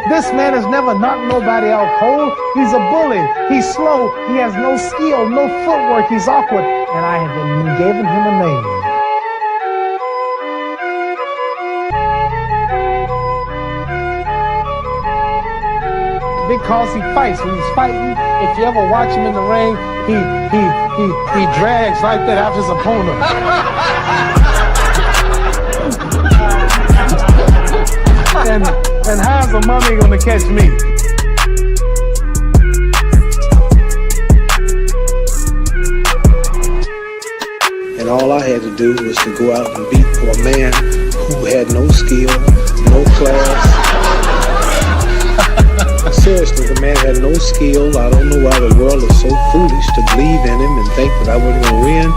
This man has never knocked nobody out cold. He's a bully. He's slow. He has no skill, no footwork. He's awkward. And I have been giving him a name. Because he fights. When he's fighting, if you ever watch him in the ring, he drags like that after his opponent. And how's the mummy gonna catch me? And all I had to do was to go out and beat a man who had no skill, no class. Seriously, the man had no skill. I don't know why the world is so foolish to believe in him and think that I wasn't going to win.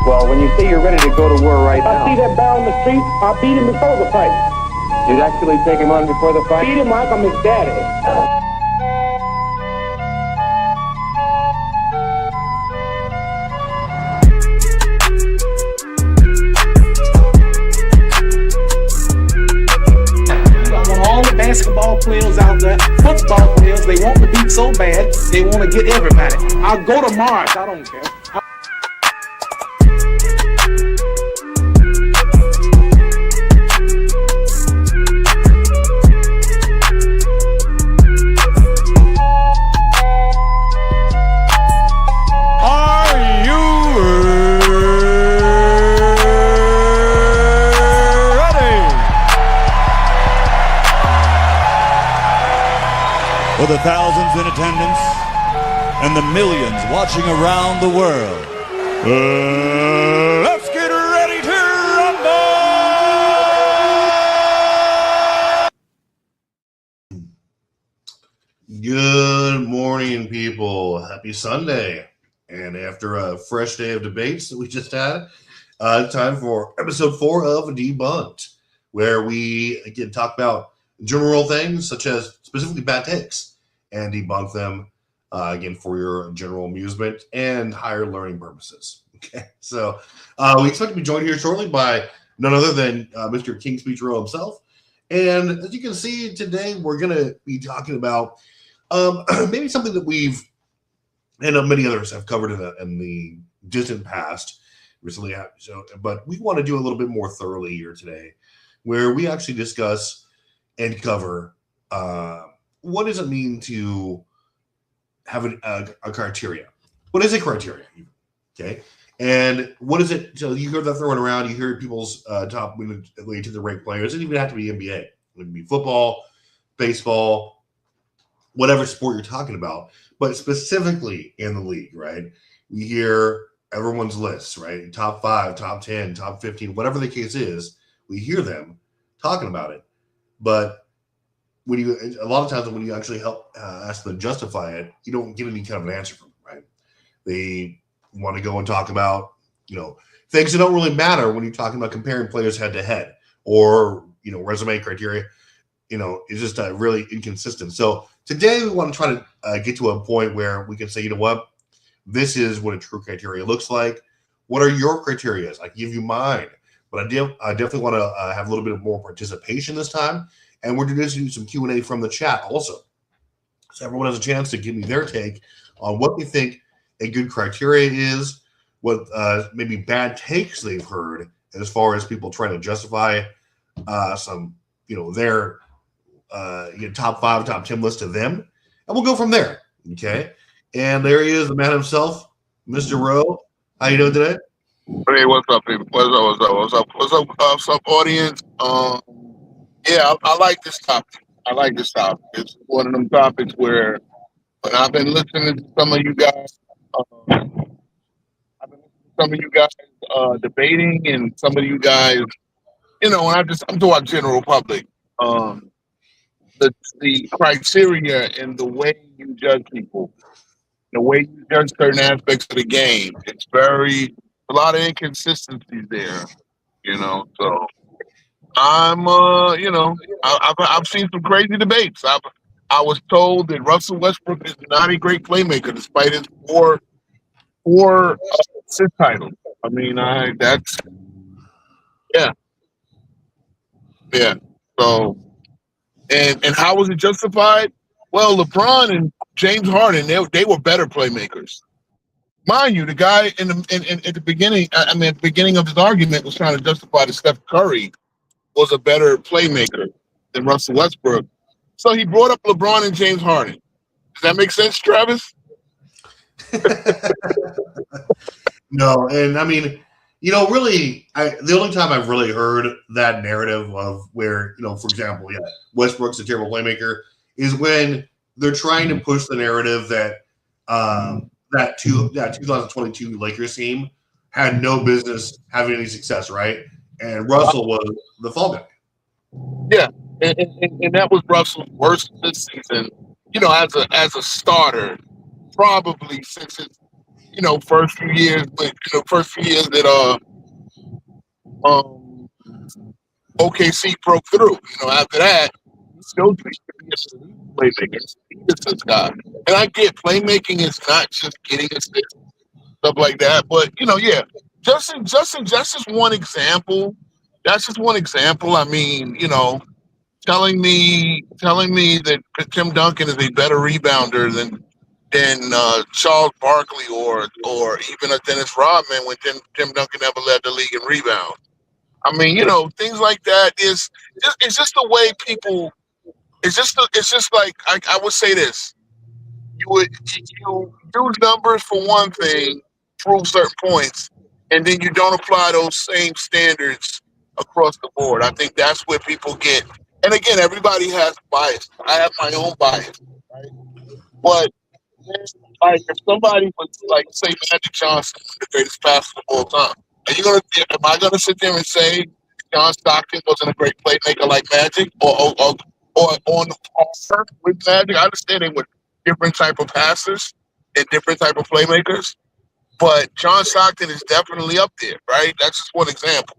Well, when you say you're ready to go to war right now... I see that guy on the street, I beat him before the fight. You'd actually take him on before the fight? Beat him like I'm his daddy. Basketball players out there, football players, they want to beat so bad, they want to get everybody. I'll go to Mars, I don't care. For the thousands in attendance and the millions watching around the world, let's get ready to rumble! Good morning, people. Happy Sunday. And after a fresh day of debates that we just had, time for episode 4 of Debunked, where we again talk about general things such as specifically bad takes and debunk them again for your general amusement and higher learning purposes. Okay, so we expect to be joined here shortly by none other than Mr. King Speech Row himself. And as you can see today, we're going to be talking about maybe something that we've and many others have covered in the distant past recently. So, but we want to do a little bit more thoroughly here today, where we actually discuss and cover what does it mean to have a criteria? What is a criteria? Okay. And what is it? So you hear that throwing around, you hear people's top to the ranked players. It doesn't even have to be NBA. It can be football, baseball, whatever sport you're talking about, but specifically in the league, right? We hear everyone's lists, right? Top 5, top 10, top 15, whatever the case is, we hear them talking about it. But when you, a lot of times when you actually help ask them to justify it, you don't get any kind of an answer from them, right? They want to go and talk about, things that don't really matter when you're talking about comparing players head to head or, resume criteria, it's just really inconsistent. So today we want to try to get to a point where we can say, this is what a true criteria looks like. What are your criteria? I give you mine, but I definitely want to have a little bit more participation this time. And we're going to do some Q&A from the chat also. So everyone has a chance to give me their take on what they think a good criteria is, what maybe bad takes they've heard as far as people trying to justify some, their top 5, top 10 list to them. And we'll go from there, okay? And there he is, the man himself, Mr. Rowe. How you doing today? Hey, what's up, people? What's up, audience? Yeah, I like this topic. It's one of them topics where when I've been listening to some of you guys, debating, and some of you guys, and I'm talking about general public. The criteria and the way you judge people, the way you judge certain aspects of the game, it's a lot of inconsistencies there, so. I've seen some crazy debates. I was told that Russell Westbrook is not a great playmaker despite his four assist titles. I mean, that's yeah, yeah. So and how was it justified? Well, LeBron and James Harden, they were better playmakers. Mind you, the guy at the beginning, I mean, at the beginning of his argument was trying to justify that Steph Curry was a better playmaker than Russell Westbrook. So he brought up LeBron and James Harden. Does that make sense, Travis? No, and I mean, really, the only time I've really heard that narrative of where, for example, Westbrook's a terrible playmaker is when they're trying to push the narrative that that 2022 Lakers team had no business having any success, right? And Russell was the fall guy. Yeah, and that was Russell's worst this season. As a starter, probably since his first few years, but first few years that OKC broke through. After that, he still be playmaking. He's this guy, and I get playmaking is not just getting assists, stuff like that. But Justin, just one example. That's just one example. I mean, telling me that Tim Duncan is a better rebounder than Charles Barkley or even a Dennis Rodman when Tim Duncan never led the league in rebound. I mean, things like that it's just the way people. It's just like I would say this. You use numbers for one thing, prove certain points, and then you don't apply those same standards across the board. I think that's where people get. And again, everybody has bias. I have my own bias, right? But like, if somebody was like, say, Magic Johnson, the greatest passer of all time, am I gonna sit there and say John Stockton wasn't a great playmaker like Magic, or on the offer with Magic? I understand they were different type of passers and different type of playmakers, but John Stockton is definitely up there, right? That's just one example,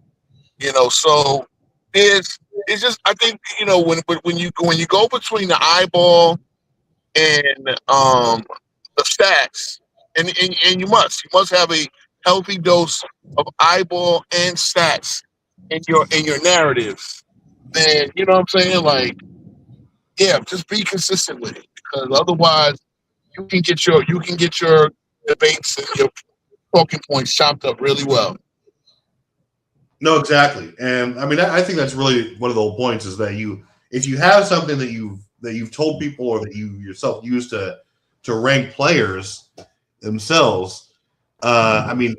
So it's just, I think, when you go between the eyeball and the stats, and you must have a healthy dose of eyeball and stats in your narratives. Then you know what I'm saying? Like, yeah, just be consistent with it, because otherwise you can get your debates and your talking points chopped up really well. No, exactly, and I mean, I think that's really one of the whole points is that if you have something that you've told people or that you yourself use to rank players themselves, I mean,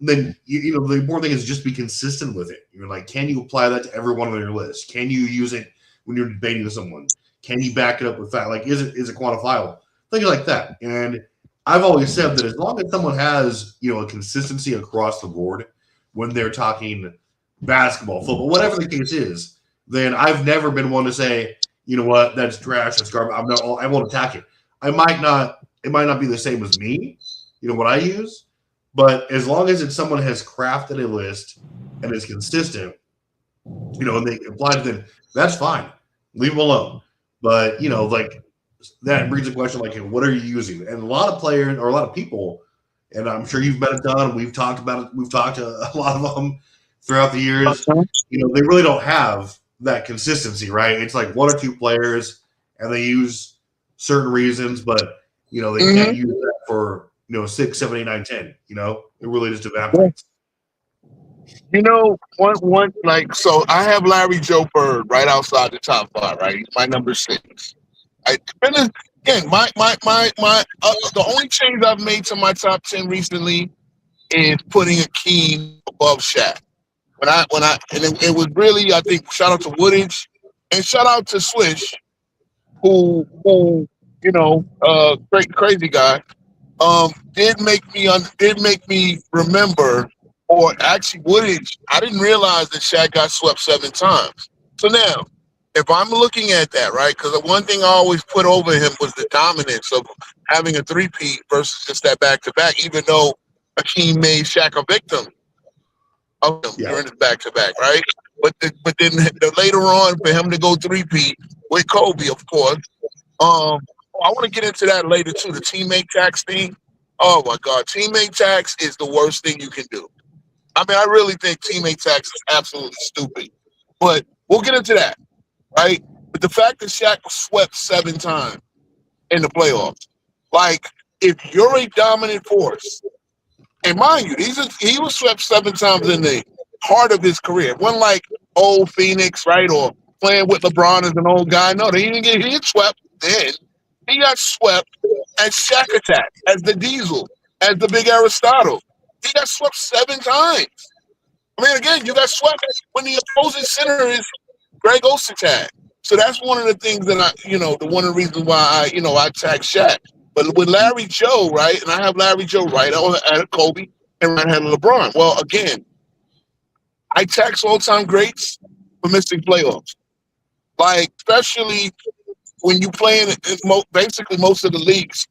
then the important thing is just be consistent with it. You're like, can you apply that to every one on your list? Can you use it when you're debating with someone? Can you back it up with fact? Like, is it quantifiable? Things like that. And I've always said that as long as someone has a consistency across the board when they're talking basketball, football, whatever the case is, then I've never been one to say, you know what, that's trash, that's garbage. I won't attack it. It might not be the same as me, what I use, but as long as someone has crafted a list and is consistent, and they apply to them, that's fine. Leave them alone. But like that brings a question like, what are you using? And a lot of players or a lot of people, and I'm sure you've met it done. We've talked about it. We've talked to a lot of them throughout the years. They really don't have that consistency, right? It's like one or two players, and they use certain reasons, but they can't use that for 6, 7, 8, 9, 10. It really just evaporates. One like, so I have Larry Joe Bird right outside the top 5, right? He's my number 6. Again, the only change I've made to my top 10 recently is putting Akeem above Shaq. It was really, I think, shout out to Woodage and shout out to Swish, who crazy guy, did make me remember, or actually Woodage, I didn't realize that Shaq got swept 7 times. So now, if I'm looking at that, right, because the one thing I always put over him was the dominance of having a three-peat versus just that back-to-back, even though Akeem made Shaq a victim of him during his back-to-back, right? But then later on, for him to go three-peat with Kobe, of course, I want to get into that later, too, the teammate tax thing. Oh, my God. Teammate tax is the worst thing you can do. I mean, I really think teammate tax is absolutely stupid. But we'll get into that, right? But the fact that Shaq was swept 7 times in the playoffs, like, if you're a dominant force, and mind you, he was swept 7 times in the heart of his career. It wasn't like old Phoenix, right, or playing with LeBron as an old guy. No, he didn't get swept then. He got swept as Shaq Attack, as the Diesel, as the Big Aristotle. He got swept 7 times. I mean, again, you got swept when the opposing center is Greg Ostertag. So that's one of the things that one of the reasons why I tag Shaq. But with Larry Joe, right, and I have Larry Joe right at Kobe and right ahead of LeBron. Well, again, I tax all-time greats for missing playoffs. Like, especially when you play in basically most of the leagues,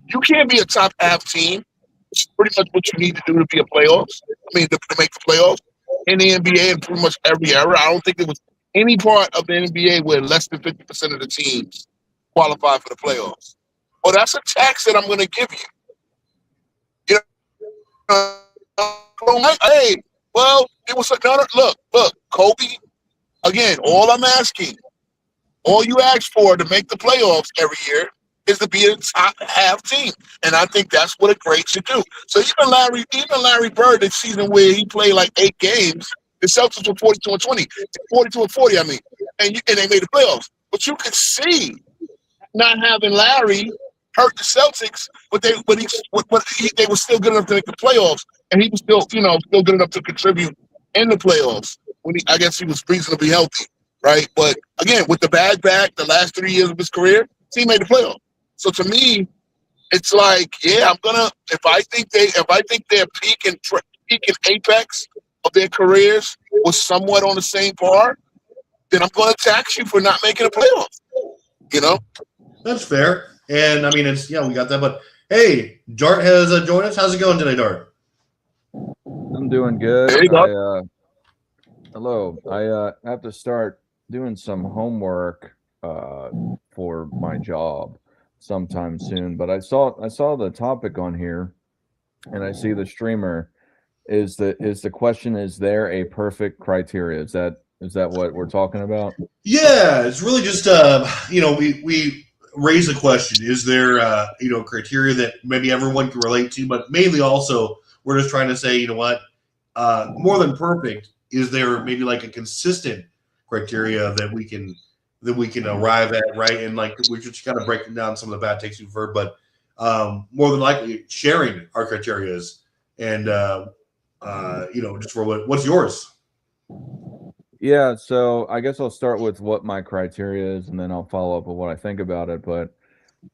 you can't be a top half team. It's pretty much what you need to do to be a playoffs. I mean, to make the playoffs in the NBA and pretty much every era. I don't think there was any part of the NBA where less than 50% of the teams qualify for the playoffs. Well, that's a tax that I'm going to give you. Hey, well, it was another look, Kobe. Again, all you ask for to make the playoffs every year is to be a top half team, and I think that's what a great should do. So even Larry Bird, this season where he played like 8 games, the Celtics were 42-20, 42-40. I mean, and they made the playoffs. But you could see not having Larry hurt the Celtics, but they were still good enough to make the playoffs, and he was still good enough to contribute in the playoffs when I guess he was reasonably healthy, right? But again, with the bad back, the last 3 years of his career, he made the playoffs. So to me, it's like, yeah, I'm gonna. If I think their peak and apex of their careers was somewhat on the same par, then I'm gonna tax you for not making a playoff. That's fair. And I mean, we got that. But hey, Dart has joined us. How's it going today, Dart? I'm doing good. There you go. Hello. I have to start doing some homework for my job sometime soon. But I saw the topic on here, and I see the streamer. Is the question? Is there a perfect criteria? Is that what we're talking about? Yeah, it's really just we raise the question: is there criteria that maybe everyone can relate to? But mainly also, we're just trying to say, more than perfect. Is there maybe like a consistent criteria that we can arrive at, right? And like we're just kind of breaking down some of the bad takes we've heard, but more than likely sharing our criterias and just for what's yours. Yeah, so I guess I'll start with what my criteria is, and then I'll follow up with what I think about it. But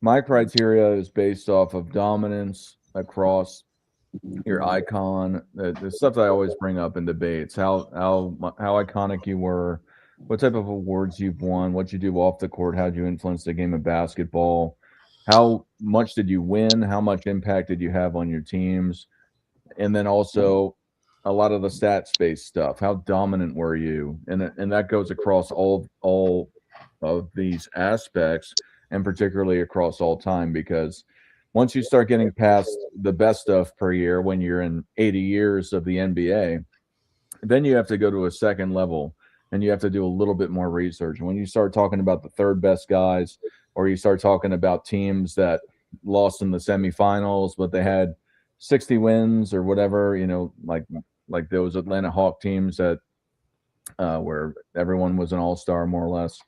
my criteria is based off of dominance across your icon, the stuff that I always bring up in debates, how iconic you were, what type of awards you've won, what you do off the court, how did you influence the game of basketball, how much did you win, how much impact did you have on your teams, and then also a lot of the stats-based stuff. How dominant were you? And that goes across all of these aspects, and particularly across all time, because once you start getting past the best stuff per year, when you're in 80 years of the NBA, then you have to go to a second level, and you have to do a little bit more research. And when you start talking about the third best guys, or you start talking about teams that lost in the semifinals, but they had 60 wins or whatever, like those Atlanta Hawk teams that where everyone was an all-star more or less.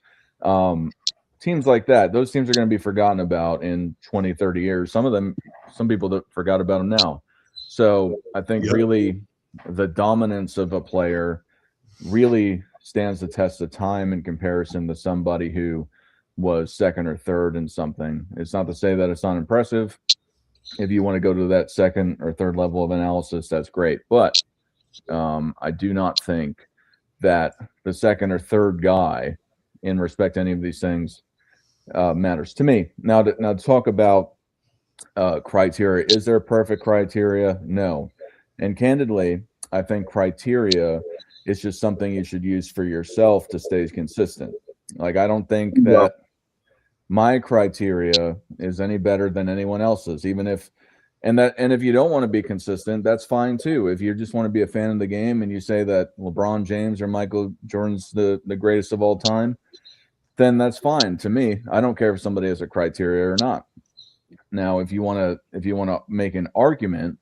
Teams like that, those teams are going to be forgotten about in 20, 30 years. Some people that forgot about them now. So I think really the dominance of a player really stands the test of time in comparison to somebody who was second or third in something. It's not to say that it's not impressive. If you want to go to that second or third level of analysis, that's great. But I do not think that the second or third guy, in respect to any of these things, matters to me. Now to talk about criteria. Is there a perfect criteria? No. And candidly, I think criteria is just something you should use for yourself to stay consistent. Like, I don't think that my criteria is any better than anyone else's, even if And if you don't want to be consistent, that's fine too. If you just want to be a fan of the game and you say that LeBron James or Michael Jordan's the greatest of all time, then that's fine to me. I don't care if somebody has a criteria or not. Now, if you want to make an argument,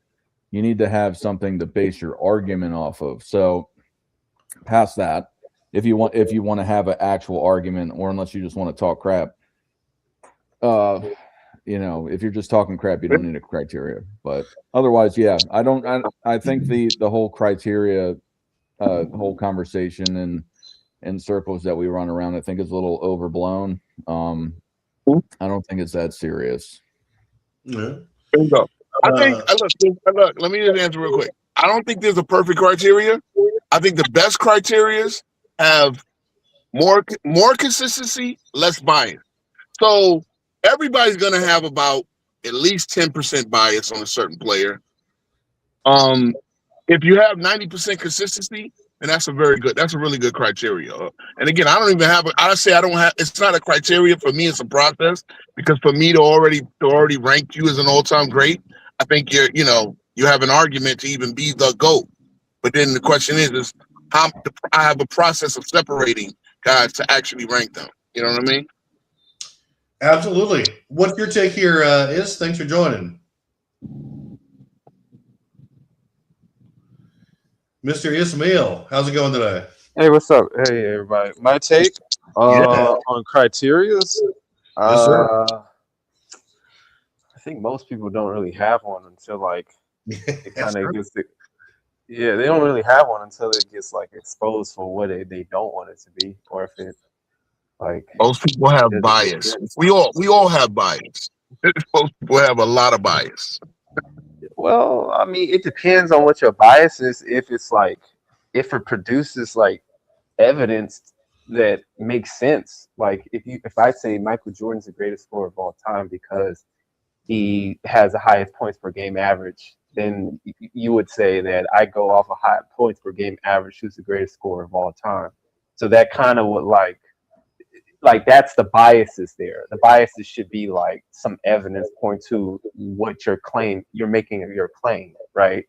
you need to have something to base your argument off of. So past that, if you want to have an actual argument, or unless you just want to talk crap, if you're just talking crap, you don't need a criteria. But otherwise, yeah, I think the whole criteria, whole conversation and circles that we run around, I think is a little overblown. I don't think it's that serious. Yeah. There you go. I think. Look. Let me just answer real quick. I don't think there's a perfect criteria. I think the best criterias have more consistency, less bias. So everybody's going to have about at least 10% bias on a certain player. If you have 90% consistency, and that's a really good criteria. And again, I don't even have. It's not a criteria for me. It's a process, because for me to already rank you as an all-time great, I think you have an argument to even be the GOAT. But then the question is how I have a process of separating guys to actually rank them. You know what I mean? Absolutely. What's your take here, Is? Thanks for joining. Mr. Ismail, how's it going today? Hey, what's up? Hey, everybody. My take on criterias. Yes, sir. I think most people don't really have one until it kind of gets they don't really have one until it gets exposed for what they don't want it to be, or if it most people have bias. We all have bias. Most people have a lot of bias. Well, I mean, it depends on what your bias is. If it's if it produces evidence that makes sense. If I say Michael Jordan's the greatest scorer of all time because he has the highest points per game average, then you would say that I go off a high points per game average, who's the greatest scorer of all time. So that kind of would that's the biases there. The biases should be some evidence point to what you're making of your claim, right?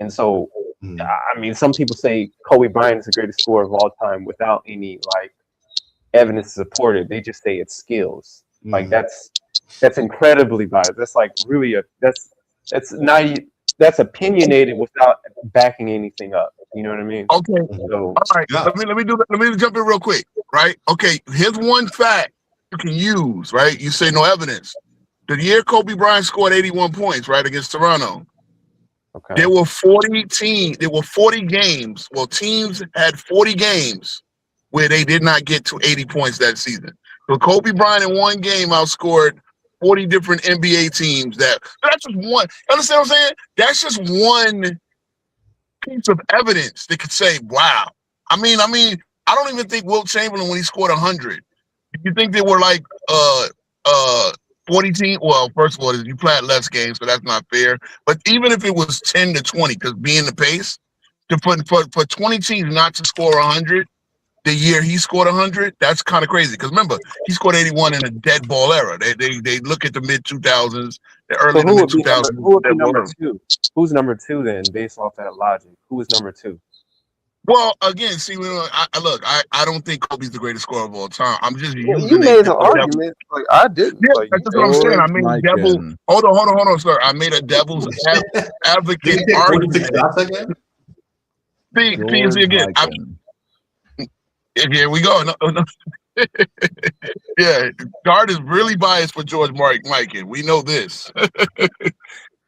And so, I mean, some people say Kobe Bryant is the greatest scorer of all time without any evidence to support it. They just say it's skills. That's incredibly biased. That's really that's opinionated without backing anything up. You know what I mean? Okay. So, all right. Yeah. Let me jump in real quick. Right. Okay. Here's one fact you can use. Right. You say no evidence. The year Kobe Bryant scored 81 points, right, against Toronto. Okay. There were 40 games. Well, teams had 40 games where they did not get to 80 points that season. So Kobe Bryant in one game outscored 40 different NBA teams. That's just one. Understand what I'm saying? That's just one piece of evidence that could say, wow. I mean, I don't even think Wilt Chamberlain, when he scored 100, you think they were 40 teams? Well, first of all, you played less games, so that's not fair. But even if it was 10 to 20, because being the pace, for 20 teams not to score 100 the year he scored 100, that's kind of crazy. Because remember, he scored 81 in a dead ball era. They look at the mid 2000s, the early mid 2000s. Who would be number two? Who's number two then, based off that logic? Who is number two? Well, again, see, I don't think Kobe's the greatest scorer of all time. I'm just using you made an argument. I didn't. Yeah, that's what I'm saying. I made a devil. Hold on, sir. I made a devil's advocate argument. See again. Here we go. No. Yeah, Dart is really biased for George Mikan. We know this.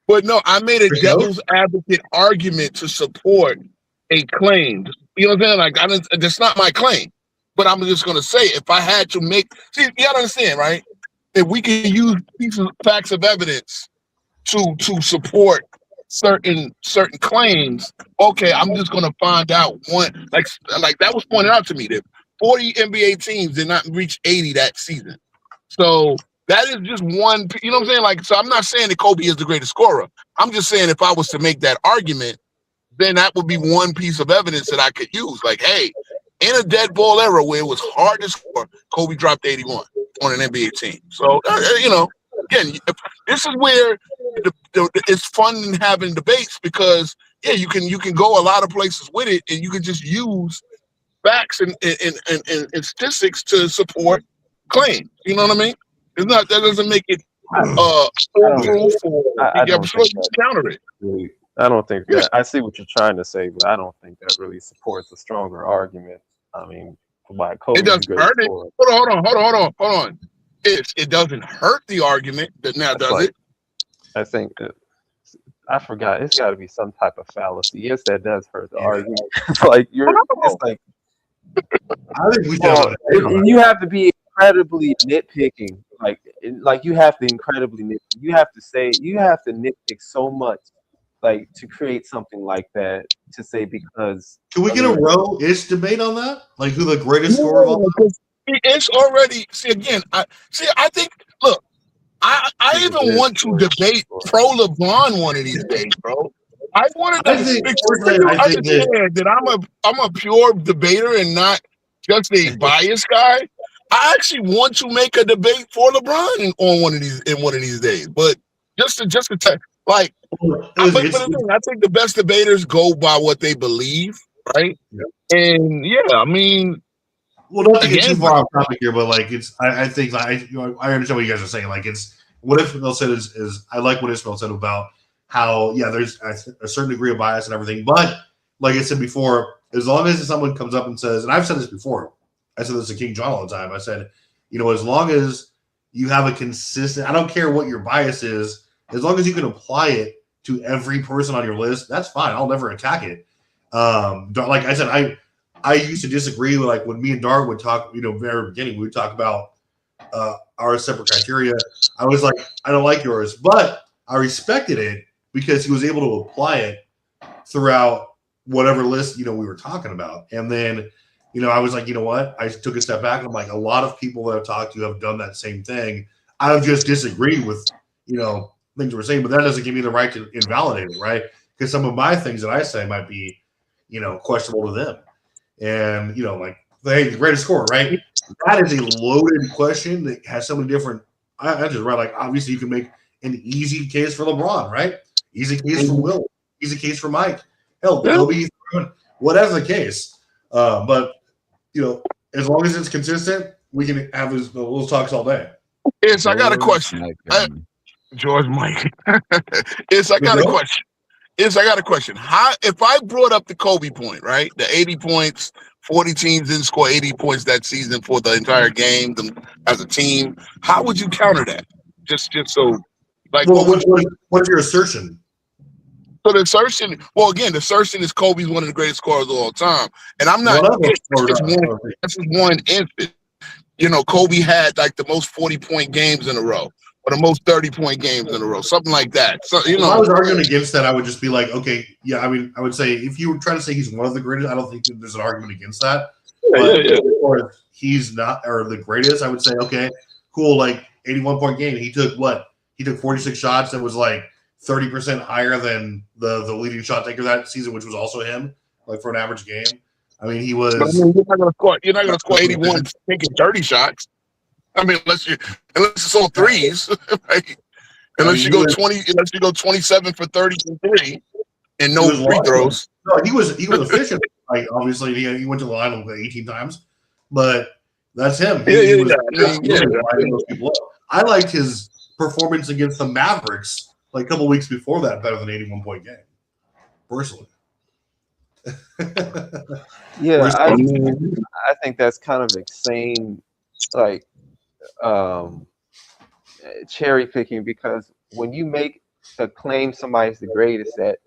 But no, I made a devil's advocate argument to support a claim. You know what I'm saying? That's not my claim. But I'm just going to say, if I had to see, you got to understand, right? If we can use facts of evidence to support certain claims, okay, I'm just going to find out one, like that was pointed out to me that 40 NBA teams did not reach 80 that season. So that is just one, you know what I'm saying? So I'm not saying that Kobe is the greatest scorer. I'm just saying if I was to make that argument, then that would be one piece of evidence that I could use. Hey, in a dead ball era where it was hard to score, Kobe dropped 81 on an NBA team. So, again, this is where it's fun in having debates because you can go a lot of places with it, and you can just use facts and statistics to support claims. You know what I mean? It's not that doesn't make it foolproof or I don't think you counter it. really, I don't think that. I see what you're trying to say, but I don't think that really supports a stronger argument. I mean, why Kobe's It doesn't great hurt it. scorer. Hold on. It doesn't hurt the argument that now does it? I think that I forgot. It's got to be some type of fallacy. Yes, that does hurt the argument. Like it's like I think we you have to be incredibly nitpicking. Like you have to incredibly nitpick. You have to nitpick so much, like to create something like that. To say because can we get a row-ish debate on that? Like who the greatest scorer of all time? It's already I think look. I even want to debate pro LeBron one of these days, bro. I wanted to understand that I'm a pure debater and not just a biased guy. I actually want to make a debate for LeBron on one of these days. But just to tell, like, I think the best debaters go by what they believe, right? Yeah. And I mean. Well, not to get too far off topic here, but like I think I understand what you guys are saying. Like what Ismail said is I like what Ismail said about how there's a certain degree of bias and everything, but like I said before, as long as someone comes up and says, and I've said this before, I said this to King John all the time. I said, as long as you have a consistent, I don't care what your bias is, as long as you can apply it to every person on your list, that's fine. I'll never attack it. Like I said, I used to disagree with like when me and Dar would talk, very beginning, we would talk about our separate criteria. I was like, I don't like yours, but I respected it because he was able to apply it throughout whatever list, we were talking about. And then, I was like, you know what? I took a step back and I'm like, a lot of people that I've talked to have done that same thing. I've just disagreed with, things we're saying, but that doesn't give me the right to invalidate it, right? Because some of my things that I say might be, questionable to them. And, like, hey, the greatest scorer, right? That is a loaded question that has so many different. I just read, like, obviously you can make an easy case for LeBron, right? Easy case for Will. Easy case for Mike. Hell, Kobe, whatever the case. But, as long as it's consistent, we can have those talks all day. Yes, I got a question. George Mike. Yes, I got a question. How if I brought up the Kobe point, right? The 80 points, 40 teams didn't score 80 points that season for the entire game as a team. How would you counter that? Just so like what's your assertion? So the assertion is Kobe's one of the greatest scorers of all time. And I'm not that's just one instance. Kobe had like the most 40-point games in a row. Or the most 30-point games in a row, something like that. So if I was arguing against that, I would just be like, okay, I mean, I would say if you were trying to say he's one of the greatest, I don't think there's an argument against that. Or if he's not, or the greatest, I would say, okay, cool, like 81-point game. He took 46 shots. That was like 30% higher than the leading shot taker that season, which was also him, like for an average game. I mean, he was. You're not gonna score 81 taking 30 shots. I mean, unless it's all threes, right? Unless you go 27 for 33 and no free throws. No, he was efficient. Like obviously, he went to the line 18 times, but that's him. I liked his performance against the Mavericks like a couple weeks before that better than 81-point game, personally. I think that's kind of insane, like cherry picking, because when you make a claim somebody's the greatest, that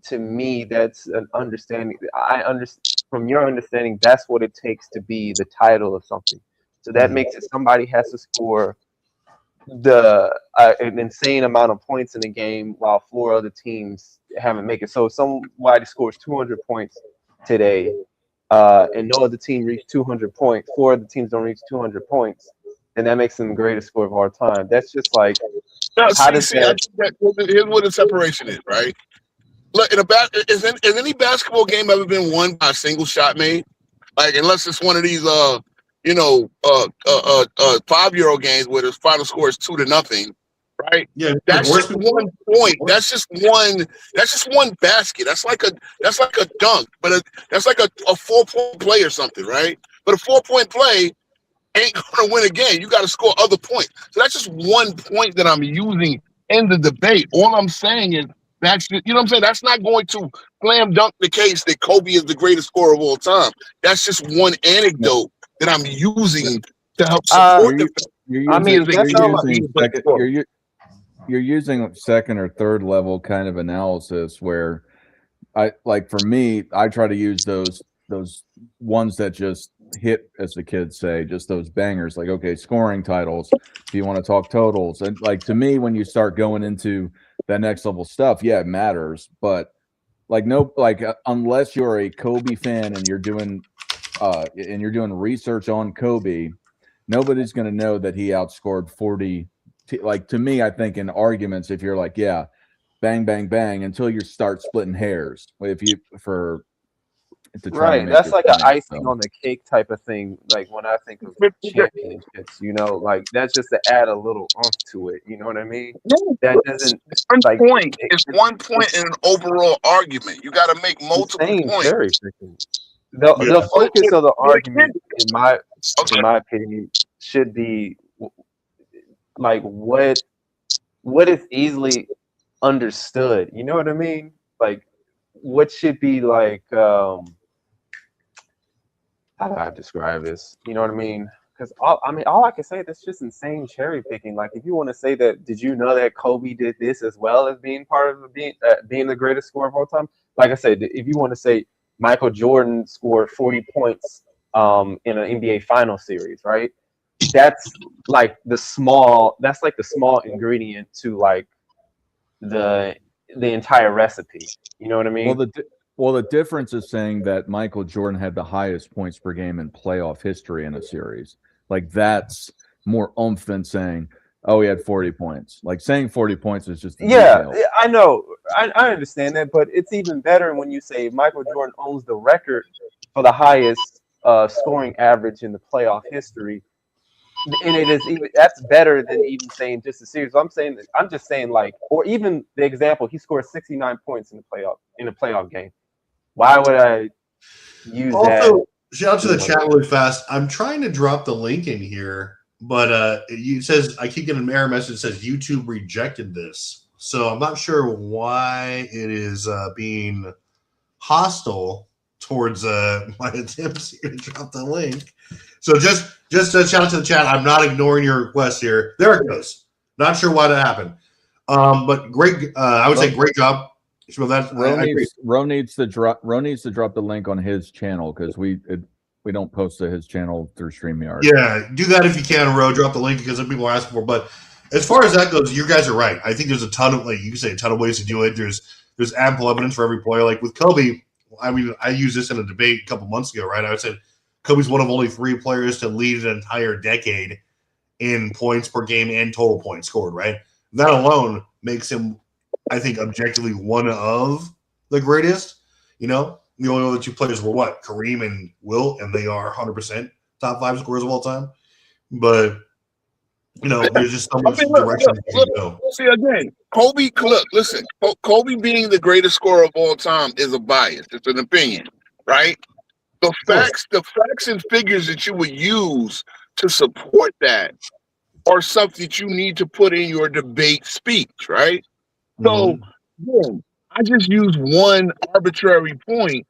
to me that's an understanding. I understand from your understanding that's what it takes to be the title of something. So that makes it somebody has to score an insane amount of points in the game while 4 other teams haven't made it. So somebody scores 200 points today, and no other team reached 200 points. 4 other teams don't reach 200 points, and that makes them the greatest scorer of all time. That's just like here's what the separation is, right? Look, is any basketball game ever been won by a single shot made? Like, unless it's one of these 5-year-old games where the final score is 2-0, right? Yeah, That's just one point. That's just one basket. That's like a dunk, but that's like a 4-point play or something, right? But a 4-point play ain't gonna win a game. You got to score other points. So that's just one point that I'm using in the debate. All I'm saying is that's you know what I'm saying. That's not going to slam dunk the case that Kobe is the greatest scorer of all time. That's just one anecdote that I'm using to help support the fact. You're using second or third level kind of analysis where I like for me, I try to use those ones that just hit, as the kids say, just those bangers, like, okay, scoring titles. If you want to talk totals, and like to me, when you start going into that next level stuff, yeah, it matters. But like unless you're a Kobe fan and you're doing research on Kobe, nobody's going to know that he outscored 40. Like to me, I think in arguments, if you're like, yeah, bang, bang, bang, until you start splitting hairs. If you right, that's like an icing on the cake type of thing. Like when I think of championships, like that's just to add a little oomph to it. You know what I mean? That doesn't like point. It's 1 point in an overall argument. You got to make multiple points. The focus of the argument, in my opinion, should be like what is easily understood. You know what I mean? Like what should be like how do I describe this? You know what I mean? Because all I can say, that's just insane cherry picking. Like if you want to say that, did you know that Kobe did this as well as being part of being the greatest scorer of all time? Like I said, if you want to say Michael Jordan scored 40 points in an NBA final series, right? That's like the small ingredient to like the entire recipe. You know what I mean? Well, the difference is saying that Michael Jordan had the highest points per game in playoff history in a series. Like that's more oomph than saying, oh, he had 40 points. Like saying 40 points is just detail. I know. I understand that, but it's even better when you say Michael Jordan owns the record for the highest scoring average in the playoff history. And that's better than even saying just a series. I'm just saying like, or even the example, he scored 69 points in a playoff game. Why would I use that? Shout out to the chat really fast. I'm trying to drop the link in here, but it says I keep getting an error message that says YouTube rejected this. So I'm not sure why it is being hostile towards my attempts here to drop the link. So just a shout out to the chat. I'm not ignoring your request here. There it goes. Not sure why that happened. But great. I would say great job. So Ro needs to drop the link on his channel because we don't post to his channel through StreamYard. Yeah, do that if you can, Ro. Drop the link because some people are asking for. But as far as that goes, you guys are right. I think there's a ton of you can say a ton of ways to do it. There's ample evidence for every player. Like with Kobe, I mean, I used this in a debate a couple months ago, right? I said Kobe's one of only 3 players to lead an entire decade in points per game and total points scored, right? That alone makes him, I think, objectively one of the greatest. The only other 2 players were what? Kareem and Wilt, and they are 100% top 5 scorers of all time. But, there's just so much direction you can go. See, again, Kobe, listen, Kobe being the greatest scorer of all time is a bias. It's an opinion, right? The facts and figures that you would use to support that are something that you need to put in your debate speech, right? So, I just use one arbitrary point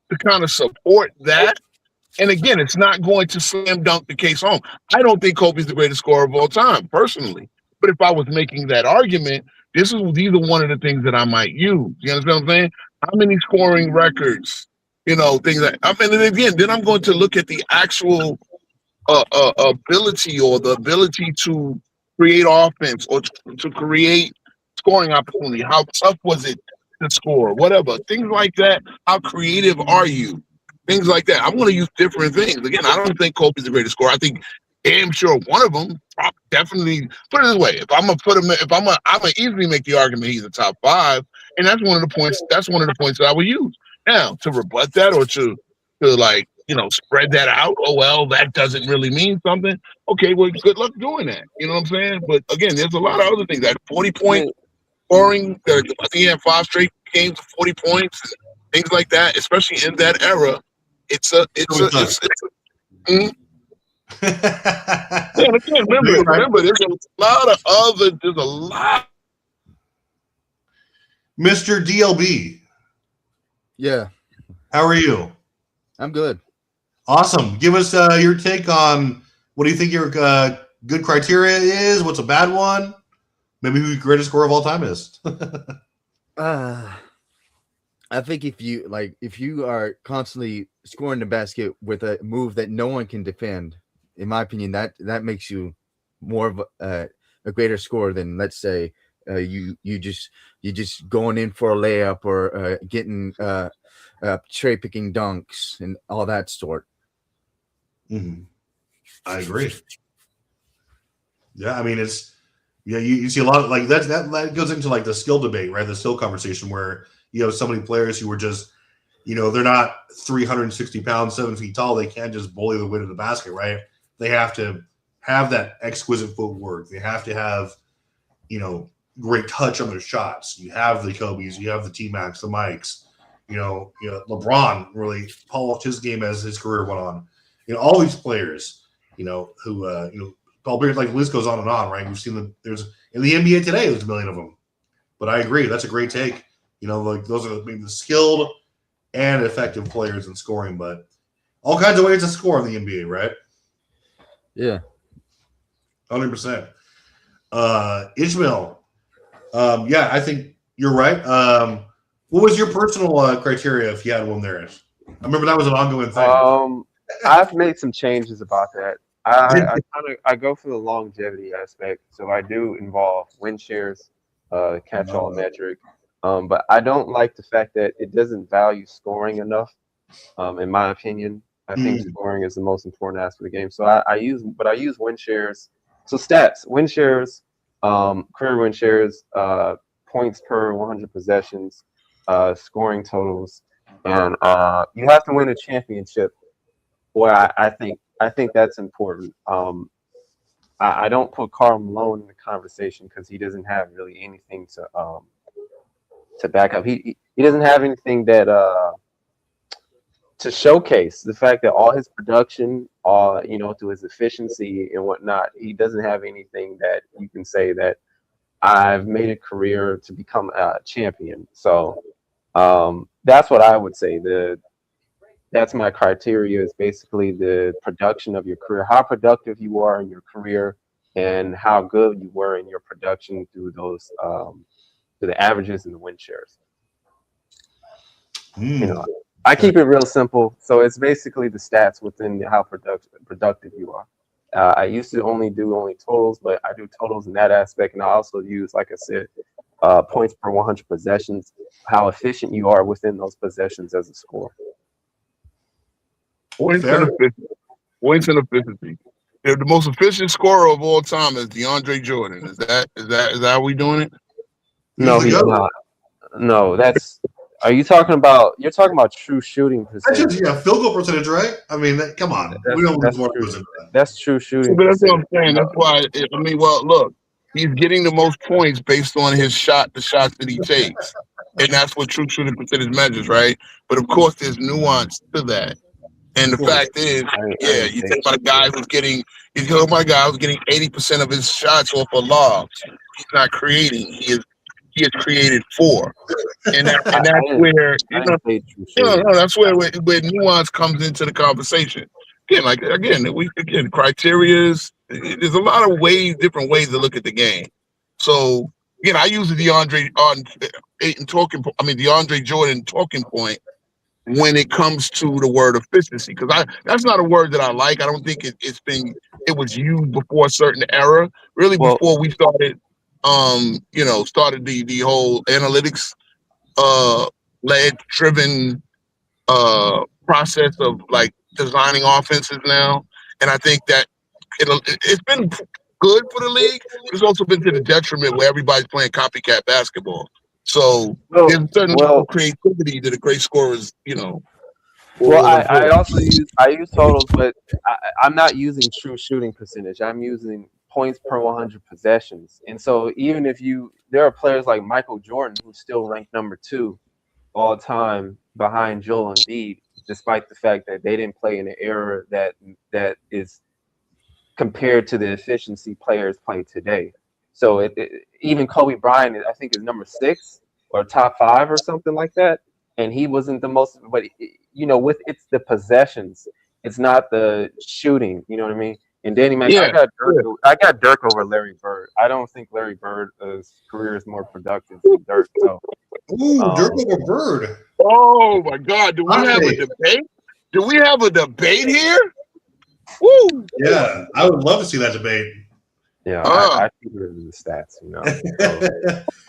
to kind of support that. And again, it's not going to slam dunk the case home. I don't think Kobe's the greatest scorer of all time, personally. But if I was making that argument, these are one of the things that I might use. You understand what I'm saying? How many scoring records? Things like, and again, then I'm going to look at the actual ability or the ability to create offense or to create scoring opportunity. How tough was it to score? Whatever. Things like that. How creative are you? Things like that. I'm going to use different things. Again, I don't think Kobe's the greatest scorer. I think damn sure one of them definitely. Put it this way: if I'm gonna put him, I'm gonna easily make the argument he's a top 5, and that's one of the points. That's one of the points that I would use. Now, to rebut that or to like spread that out. Oh, well, that doesn't really mean something. Okay, well, good luck doing that. You know what I'm saying? But again, there's a lot of other things. That 40-point scoring, I think he had 5 straight games of 40 points and things like that, especially in that era. Remember, there's a lot. Mr. DLB. Yeah. How are you? I'm good. Awesome. Give us your take on what do you think your good criteria is? What's a bad one? Maybe who your greatest scorer of all time is. I think if you are constantly scoring the basket with a move that no one can defend, in my opinion, that makes you more of a greater scorer than, let's say, you just going in for a layup or getting cherry picking dunks and all that sort. Mm-hmm. I agree. Yeah, I mean you see a lot of like that goes into like the skill debate, right? The skill conversation where you have so many players who are just, they're not 360 pounds, 7 feet tall. They can't just bully the way to the basket, right? They have to have that exquisite footwork. They have to have, great touch on their shots. You have the Kobe's, you have the T-Macs, the Mikes. LeBron really polished his game as his career went on. All these players, who Paul Pierce, like the list goes on, right? We've seen them. There's in the NBA today, there's a million of them. But I agree, that's a great take. Like those are maybe the skilled and effective players in scoring, but all kinds of ways to score in the NBA, right? Yeah, 100%. Ishmael, yeah, I think you're right. What was your personal criteria if you had one there? I remember that was an ongoing thing. I've made some changes about that. I go for the longevity aspect, so I do involve win shares, catch-all metric, but I don't like the fact that it doesn't value scoring enough. In my opinion, I think scoring is the most important aspect of the game. So I use win shares. So stats, win shares, career win shares, points per 100 possessions, scoring totals, and you have to win a championship. Well, I think that's important. I don't put Karl Malone in the conversation because he doesn't have really anything to back up. He doesn't have anything that to showcase the fact that all his production, through his efficiency and whatnot, he doesn't have anything that you can say that I've made a career to become a champion. So that's what I would say. That's my criteria, is basically the production of your career, how productive you are in your career, and how good you were in your production through those through the averages and the win shares. I keep it real simple, so it's basically the stats within how productive you are. I used to only do totals, but I do totals in that aspect, and I also use, like I said, points per 100 possessions, how efficient you are within those possessions as a scorer. Points and efficiency. The most efficient scorer of all time is DeAndre Jordan. Is that how we doing it? No, he's not. No, you're talking about true shooting percentage. That's field goal percentage, right? I mean, come on. That's true shooting. But that's what I'm saying. That's why. Look, he's getting the most points based on the shots that he takes, and that's what true shooting percentage measures, right? But of course, there's nuance to that. And the fact is, you think about a guy who's getting 80% of his shots off of lobs. He's not creating. He is created for, and that's where that's where nuance comes into the conversation. Again, criteria is, there's a lot of different ways to look at the game. So again, I use the DeAndre Jordan talking point when it comes to the word efficiency, because that's not a word that I like. I don't think it was used before a certain era, really, before we started started the whole analytics led driven process of like designing offenses now. And I think that it's been good for the league, but it's also been to the detriment where everybody's playing copycat basketball. So there's a certain level of creativity that a great scorers, Well, I also use totals, but I'm not using true shooting percentage. I'm using points per 100 possessions. And so even if there are players like Michael Jordan who's still ranked number 2 all time behind Joel Embiid, despite the fact that they didn't play in an era that is compared to the efficiency players play today. So even Kobe Bryant, I think, is number 6 or top 5 or something like that, and he wasn't the most. But it's the possessions, it's not the shooting. You know what I mean? And Danny Mac, Yeah. I got Dirk over Larry Bird. I don't think Larry Bird's career is more productive than Dirk. So, Dirk over Bird. Oh my God! Do we have a debate? Do we have a debate here? Woo! Yeah, I would love to see that debate. Yeah, I keep it in the stats.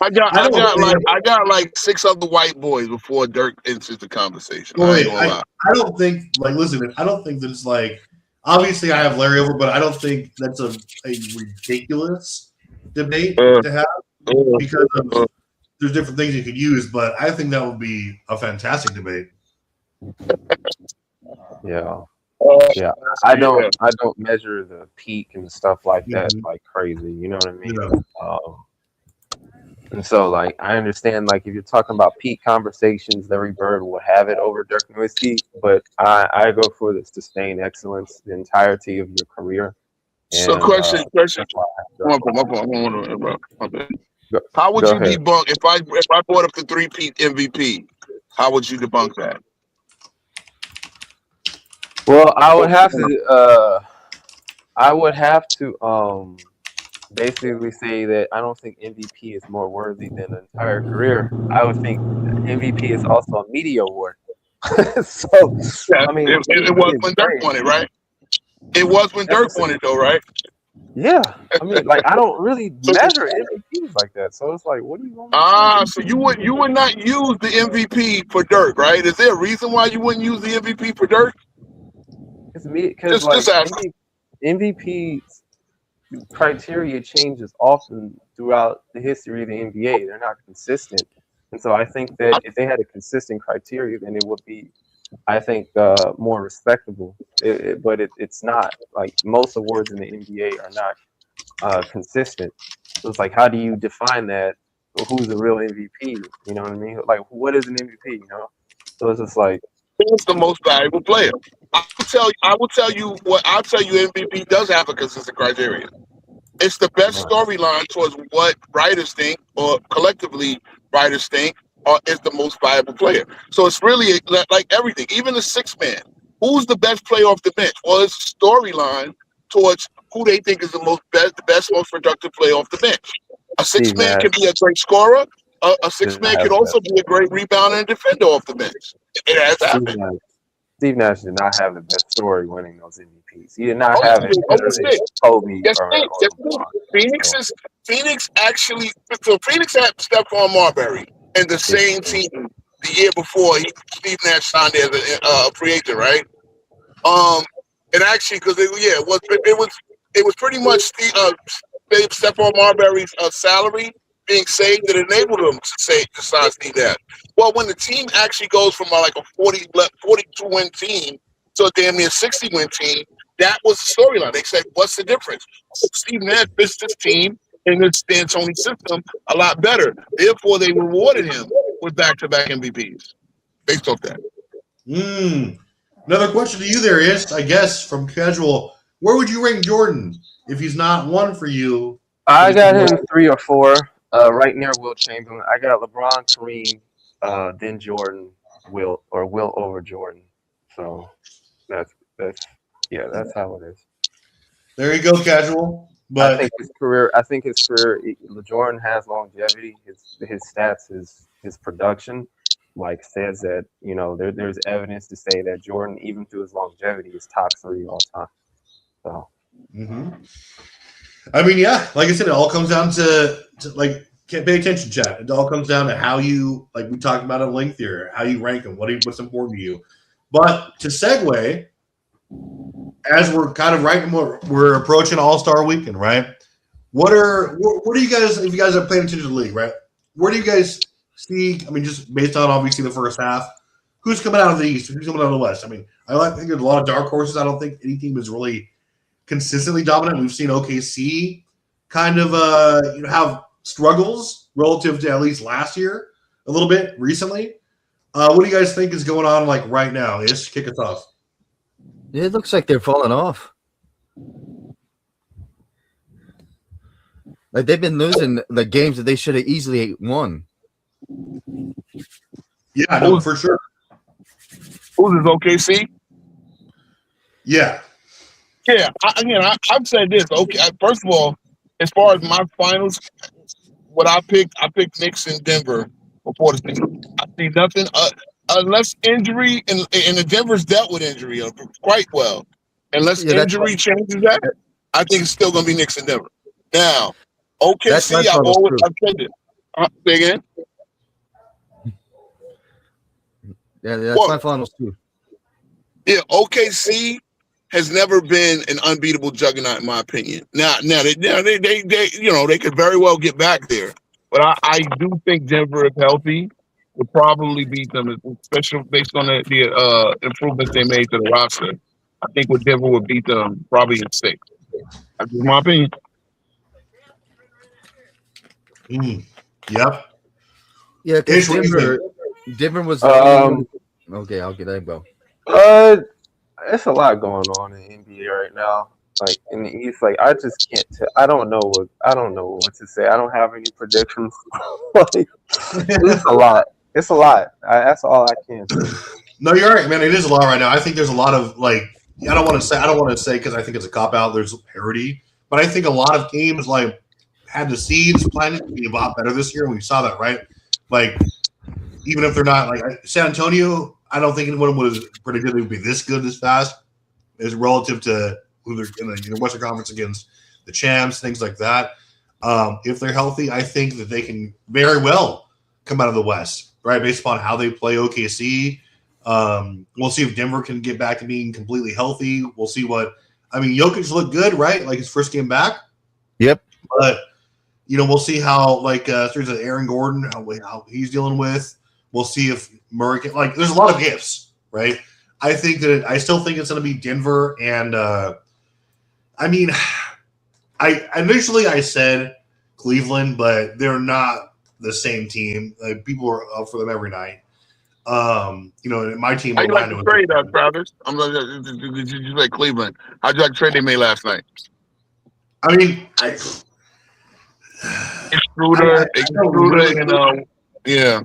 I got like 6 other white boys before Dirk enters the conversation. I don't think I don't think that it's like, obviously I have Larry over, but I don't think that's a ridiculous debate to have because there's different things you could use, but I think that would be a fantastic debate. Yeah. Yeah, I don't measure the peak and stuff like that like crazy. You know what I mean? Yeah. And so, like, I understand, like, if you're talking about peak conversations, Larry Bird will have it over Dirk Nowitzki, but I go for the sustained excellence the entirety of your career. So, question. How would you debunk if I brought up the 3-peat MVP? How would you debunk that? Well, I would have to basically say that I don't think MVP is more worthy than an entire career. I would think MVP is also a media award. So, I mean, it was when Dirk won it, right? It was when Dirk won it, though, right? Yeah, I mean, like, I don't really measure MVPs like that. So it's like, what do you want? So you would not use the MVP for Dirk, right? Is there a reason why you wouldn't use the MVP for Dirk? Because like MVP criteria changes often throughout the history of the NBA. They're not consistent, and so I think that if they had a consistent criteria, then it would be, I think, more respectable. But it's not. Like, most awards in the NBA are not consistent. So it's like, how do you define that? Who's a real MVP? You know what I mean? Like, what is an MVP? You know? So it's just like, who's the most valuable player? I will tell you MVP does have a consistent criteria. It's the best storyline towards what writers think, or collectively writers think, is the most valuable player. So it's really like everything, even the 6-man. Who's the best player off the bench? Well, it's a storyline towards who they think is the best, most productive player off the bench. A 6-man can be a great scorer. A 6-man could also be a great rebounder and defender off the bench. It has happened. Steve Nash did not have the best story winning those MVPs. He did not have it better than Kobe. Yes, Phoenix actually. So Phoenix had Stephon Marbury in the same team the year before Steve Nash signed as a free agent, right? And actually, because it was pretty much Stephon Marbury's salary being saved that enabled him to sign Steve Nash. Well, when the team actually goes from like a 42-win team to a damn near 60-win team, that was the storyline. They said, what's the difference? Steve Nash fits this team in this D'Antoni system a lot better. Therefore, they rewarded him with back-to-back MVPs based off that. Another question to you there is, I guess, from Casual, where would you rank Jordan if he's not 1 for you? I got him 3 or 4. Right near Will Chamberlain. I got LeBron, Kareem, then Jordan, Will over Jordan. So that's how it is. There you go, Casual. But I think his career. Jordan has longevity. His stats, his production, like, says that, you know, there's evidence to say that Jordan, even through his longevity, is top 3 all time. So. I mean, yeah, like I said, it all comes down to like, pay attention, chat. It all comes down to how you, like we talked about in length here, how you rank them, what's important to you. But to segue, as we're kind of we're approaching All-Star Weekend, right? What do you guys, if you guys are paying attention to the league, right? Where do you guys see? I mean, just based on obviously the first half, who's coming out of the East? Who's coming out of the West? I mean, I think there's a lot of dark horses. I don't think any team is really consistently dominant. We've seen OKC kind of have struggles relative to at least last year a little bit recently. What do you guys think is going on like right now? Ish, kick us off. Yeah, it looks like they're falling off. Like they've been losing the games that they should have easily won. Yeah, no, for sure. Who's this, OKC? Yeah. Yeah, I've said this. Okay, first of all, as far as my finals, what I picked Knicks in Denver before the season. I see nothing unless injury, and the Denver's dealt with injury quite well. Unless injury changes that, I think it's still going to be Knicks in Denver. Now, OKC, I've said it. Say again? Yeah, that's my finals too. Yeah, OKC has never been an unbeatable juggernaut, in my opinion. Now they they could very well get back there, but I do think Denver, if healthy, would probably beat them, especially based on the improvements they made to the roster. I think Denver would beat them probably in 6. That's just my opinion. Yep. Yeah, Denver was. Okay, I'll get that go. It's a lot going on in the NBA right now. Like in the East, like I just can't. I don't know what to say. I don't have any predictions. Like, it's a lot. It's a lot. That's all I can say. No, you're right, man. It is a lot right now. I think there's a lot of like. I don't want to say because I think it's a cop out. There's parity, but I think a lot of teams like had the seeds planted to be a lot better this year, and we saw that, right? Like, even if they're not like San Antonio, I don't think anyone would have predicted they would be this good this fast, as relative to who they're in the Western Conference against the champs, things like that. If they're healthy, I think that they can very well come out of the West, right? Based upon how they play OKC. We'll see if Denver can get back to being completely healthy. We'll see Jokic looked good, right? Like his first game back. Yep. But we'll see how there's Aaron Gordon, how he's dealing with. We'll see if Murray can, there's a lot of gifts, right? I still think it's going to be Denver, and initially I said Cleveland, but they're not the same team. Like, people are up for them every night. My team. How'd you like to trade that, Travis? Did you like Cleveland? How'd you like the trade they made last night? I mean, Extruder, yeah.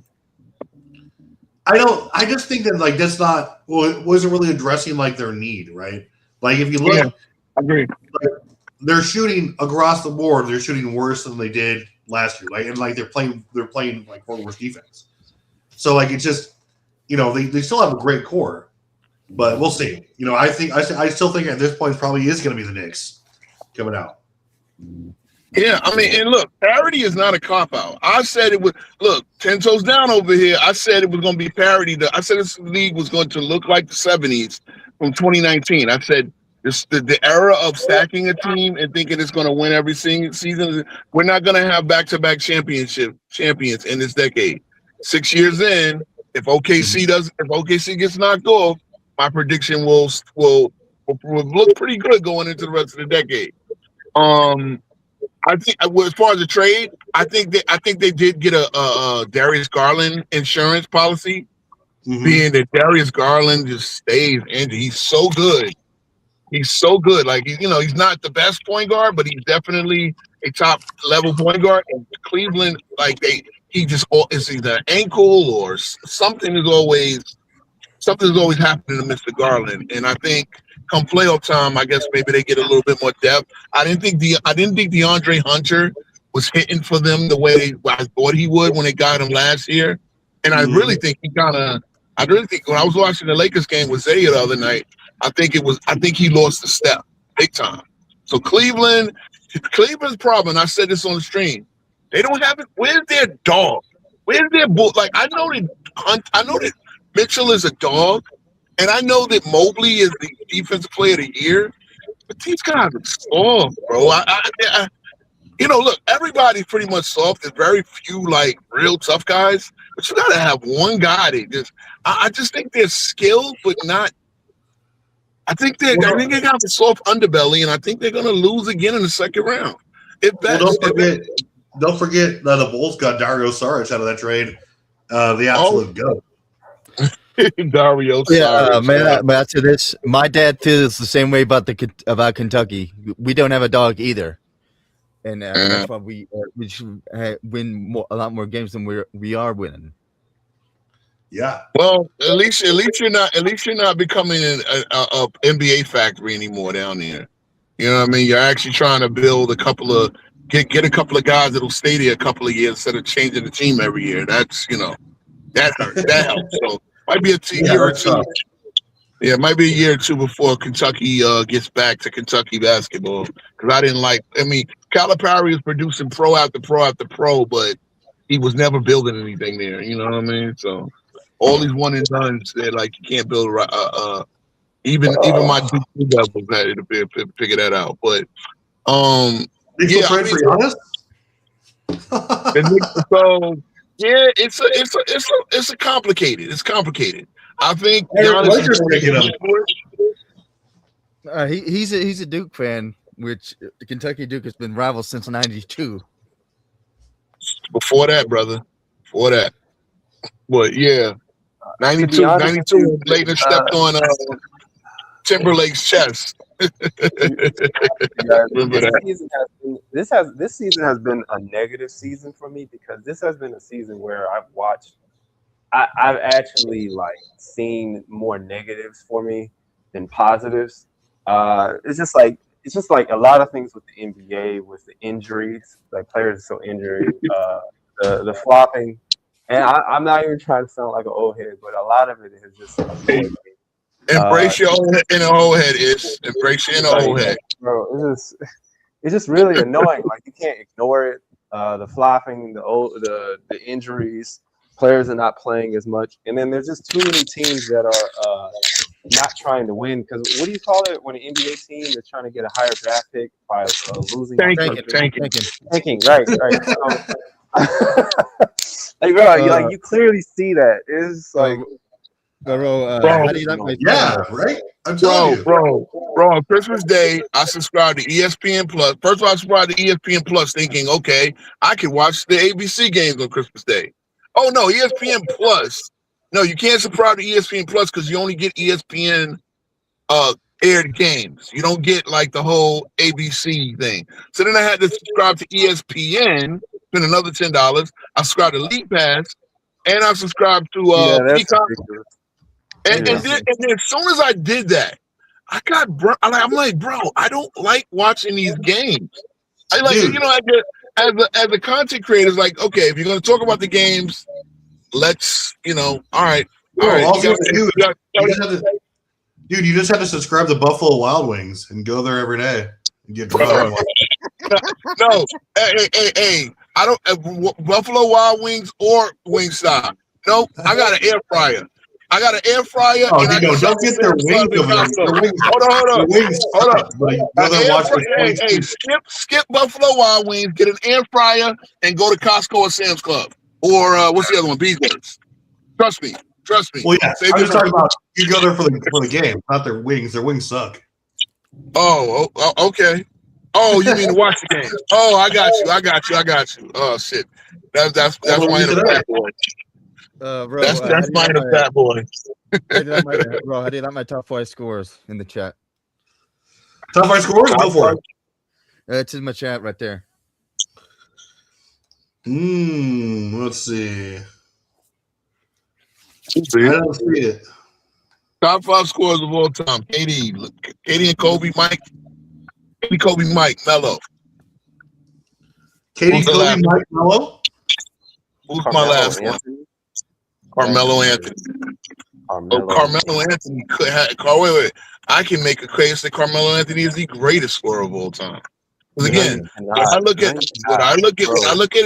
I just think that that's not wasn't really addressing their need, right? Like if you look, I agree. They're shooting across the board. They're shooting worse than they did last year. They're playing worse defense. So it's just they still have a great core, but we'll see. I still think at this point it probably is going to be the Knicks coming out. Yeah, and look, parity is not a cop-out. I said it would, 10 toes down over here. I said it was going to be parity. I said this league was going to look like the 70s from 2019. I said the era of stacking a team and thinking it's going to win every season. We're not going to have back-to-back champions in this decade. 6 years in, if OKC gets knocked off, my prediction will look pretty good going into the rest of the decade. I think, as far as the trade, I think they did get a Darius Garland insurance policy, being that Darius Garland just stays injured. He's so good. He's so good. He's not the best point guard, but he's definitely a top level point guard. And Cleveland, it's either ankle or something is always happening to Mr. Garland. And I think come playoff time, I guess maybe they get a little bit more depth. I didn't think DeAndre Hunter was hitting for them the way I thought he would when they got him last year. And I really think when I was watching the Lakers game with Zaya the other night, I think he lost a step big time. So Cleveland's problem, and I said this on the stream, they don't have it. Where's their dog? Where's their bull? I know that Mitchell is a dog, and I know that Mobley is the defensive player of the year, but these guys are soft, bro. look, everybody's pretty much soft. There's very few like real tough guys, but you gotta have one guy that just. I just think they're skilled, but not. I think they got a soft underbelly, and I think they're gonna lose again in the second round. Don't forget that the Bulls got Dario Saric out of that trade. The absolute goat. Dario Saric. Yeah, man. After this, my dad feels the same way about Kentucky. We don't have a dog either, and that's why we should win a lot more games than we are winning. Yeah. Well, at least you're not becoming a NBA factory anymore down there. You know what I mean? You're actually trying to build get a couple of guys that'll stay there a couple of years instead of changing the team every year. That's that hurts. That helps. So might be a year or two. Yeah, it might be a year or two before Kentucky gets back to Kentucky basketball. Because I didn't like. I mean, Calipari was producing pro after pro after pro, but he was never building anything there. You know what I mean? So. All these one and dones, they're like you can't build. Even my Duke levels had to figure that out. But so yeah, it's complicated. It's complicated. I think he's a Duke fan, which the Kentucky Duke has been rivals since '92. Before that, brother. Before that. But yeah. 92, Laettner stepped on Timberlake's chest. This season has been a negative season for me because this has been a season where I've actually like seen more negatives for me than positives. It's just like a lot of things with the NBA, with the injuries, like players are so injured, the flopping. And I'm not even trying to sound like an old head, but a lot of it has just embrace your inner old head. Embrace your inner old head, bro. It's just really annoying. Like you can't ignore it. The flopping, the injuries, players are not playing as much, and then there's just too many teams that are not trying to win. Because what do you call it when an NBA team is trying to get a higher draft pick by losing? Tanking. Right. Like, bro, you clearly see that. It's like, bro, how do you like right? I'm telling you. Bro, on Christmas Day, I subscribed to ESPN Plus. First of all, I subscribed to ESPN Plus thinking, okay, I can watch the ABC games on Christmas Day. Oh, no, ESPN Plus. No, you can't subscribe to ESPN Plus because you only get ESPN aired games. You don't get, like, the whole ABC thing. So then I had to subscribe to ESPN, spend another $10. I subscribed to League Pass, and I subscribed to Peacock. And then as soon as I did that, I got I'm like, bro, I don't like watching these games. I like, as a content creator, it's like, okay, if you're gonna talk about the games, let's, all right. Dude, you just have to subscribe to Buffalo Wild Wings and go there every day and get No, hey, I don't Buffalo Wild Wings or Wingstop. Nope, I got an air fryer. Don't get their wings. Hold on. Skip Buffalo Wild Wings. Get an air fryer and go to Costco or Sam's Club or what's the other one? BJ's. Trust me. Well, yeah, I'm just talking about you go there for the game, not their wings. Their wings suck. Oh, okay. Oh, you mean to watch the game? Oh, I got you. Oh shit, that's my inner fat boy. Bro, that's my inner fat boy. Bro, how do you like my top 5 scores in the chat? Top 5 scores? Go for it. It's in my chat right there. Let's see. I don't see it. Top 5 scores of all time. KD and Kobe, Mike. KD, Kobe, Mike, Melo. KD, Kobe, Mike, Melo? Who's my last one? Carmelo Anthony. Carmelo Anthony could have. Wait. I can make a case that Carmelo Anthony is the greatest scorer of all time. Because again, when I look at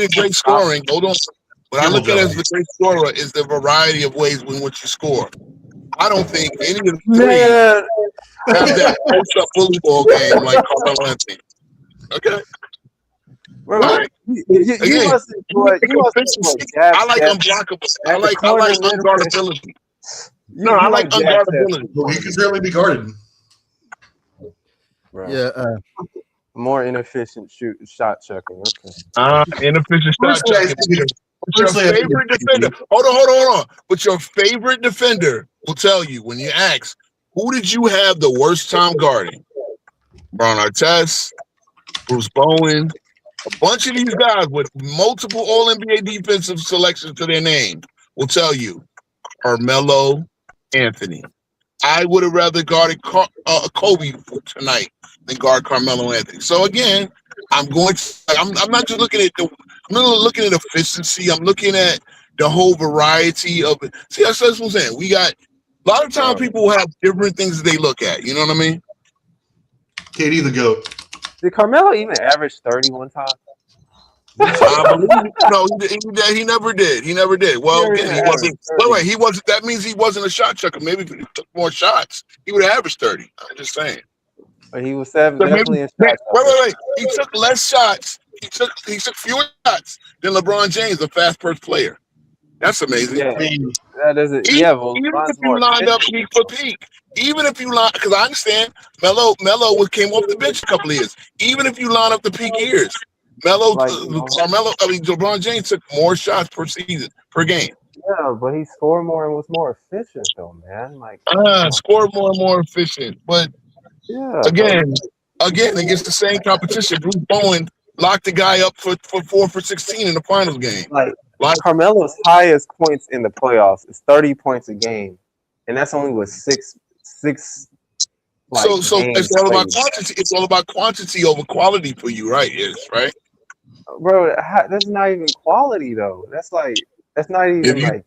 it, great scoring. Hold on. What I look at as the great scorer is the variety of ways in which you score. I don't think any of the three have that post-up bully ball game like Carmelo Anthony. Okay. Right. You Again, must enjoy jab I like step unblockable. at the corner with him. unguardability. No, I like jab step. unguardability. Well, he can certainly be guarded. Bro. Yeah. More inefficient shot chucking. Okay. Inefficient shot checking. Your favorite defender. Hold on. But your favorite defender will tell you when you ask, who did you have the worst time guarding? Bron Artest, Bruce Bowen, a bunch of these guys with multiple All-NBA defensive selections to their name will tell you, Carmelo Anthony. I would have rather guarded Kobe tonight than guard Carmelo Anthony. So again, I'm not just looking at I'm looking at efficiency. I'm looking at the whole variety of it. See, that's what I'm saying. We got a lot of times people have different things that they look at. You know what I mean? KD the GOAT. Did Carmelo even average 30 one time? I believe no, he never did. He never did. Well, again, he wasn't. Wait, he wasn't. That means he wasn't a shot chucker. Maybe if he took more shots, he would have averaged 30. I'm just saying. But he was definitely a shot. Wait. He took less shots. He took fewer shots than LeBron James, a fast first player. That's amazing. Yeah, that doesn't. Even if you lined up peak for peak, even if you line, because I understand Melo came off the bench a couple of years. Even if you line up the peak years, LeBron James took more shots per season per game. Yeah, but he scored more and was more efficient, though, man. Scored more and more efficient, but again, against the same competition, Bruce Bowen locked the guy up for 4 for 16 in the finals game. Like Carmelo's highest points in the playoffs is 30 points a game, and that's only with six. So it's all about quantity. It's all about quantity over quality for you, right? Right, bro. That's not even quality though. That's not even You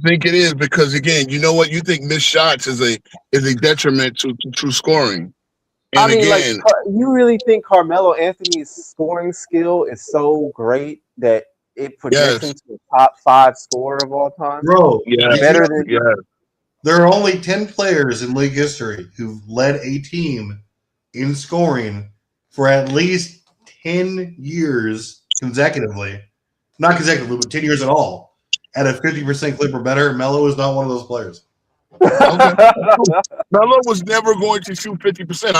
think it is because again, you know what? You think missed shots is a detriment to true scoring. And again, you really think Carmelo Anthony's scoring skill is so great that it projects him to a top 5 scorer of all time? Bro, better than there are only 10 players in league history who've led a team in scoring for at least 10 years consecutively. Not consecutively, but 10 years at all. At a 50% clip or better. Melo is not one of those players. Melo was never going to shoot 50%.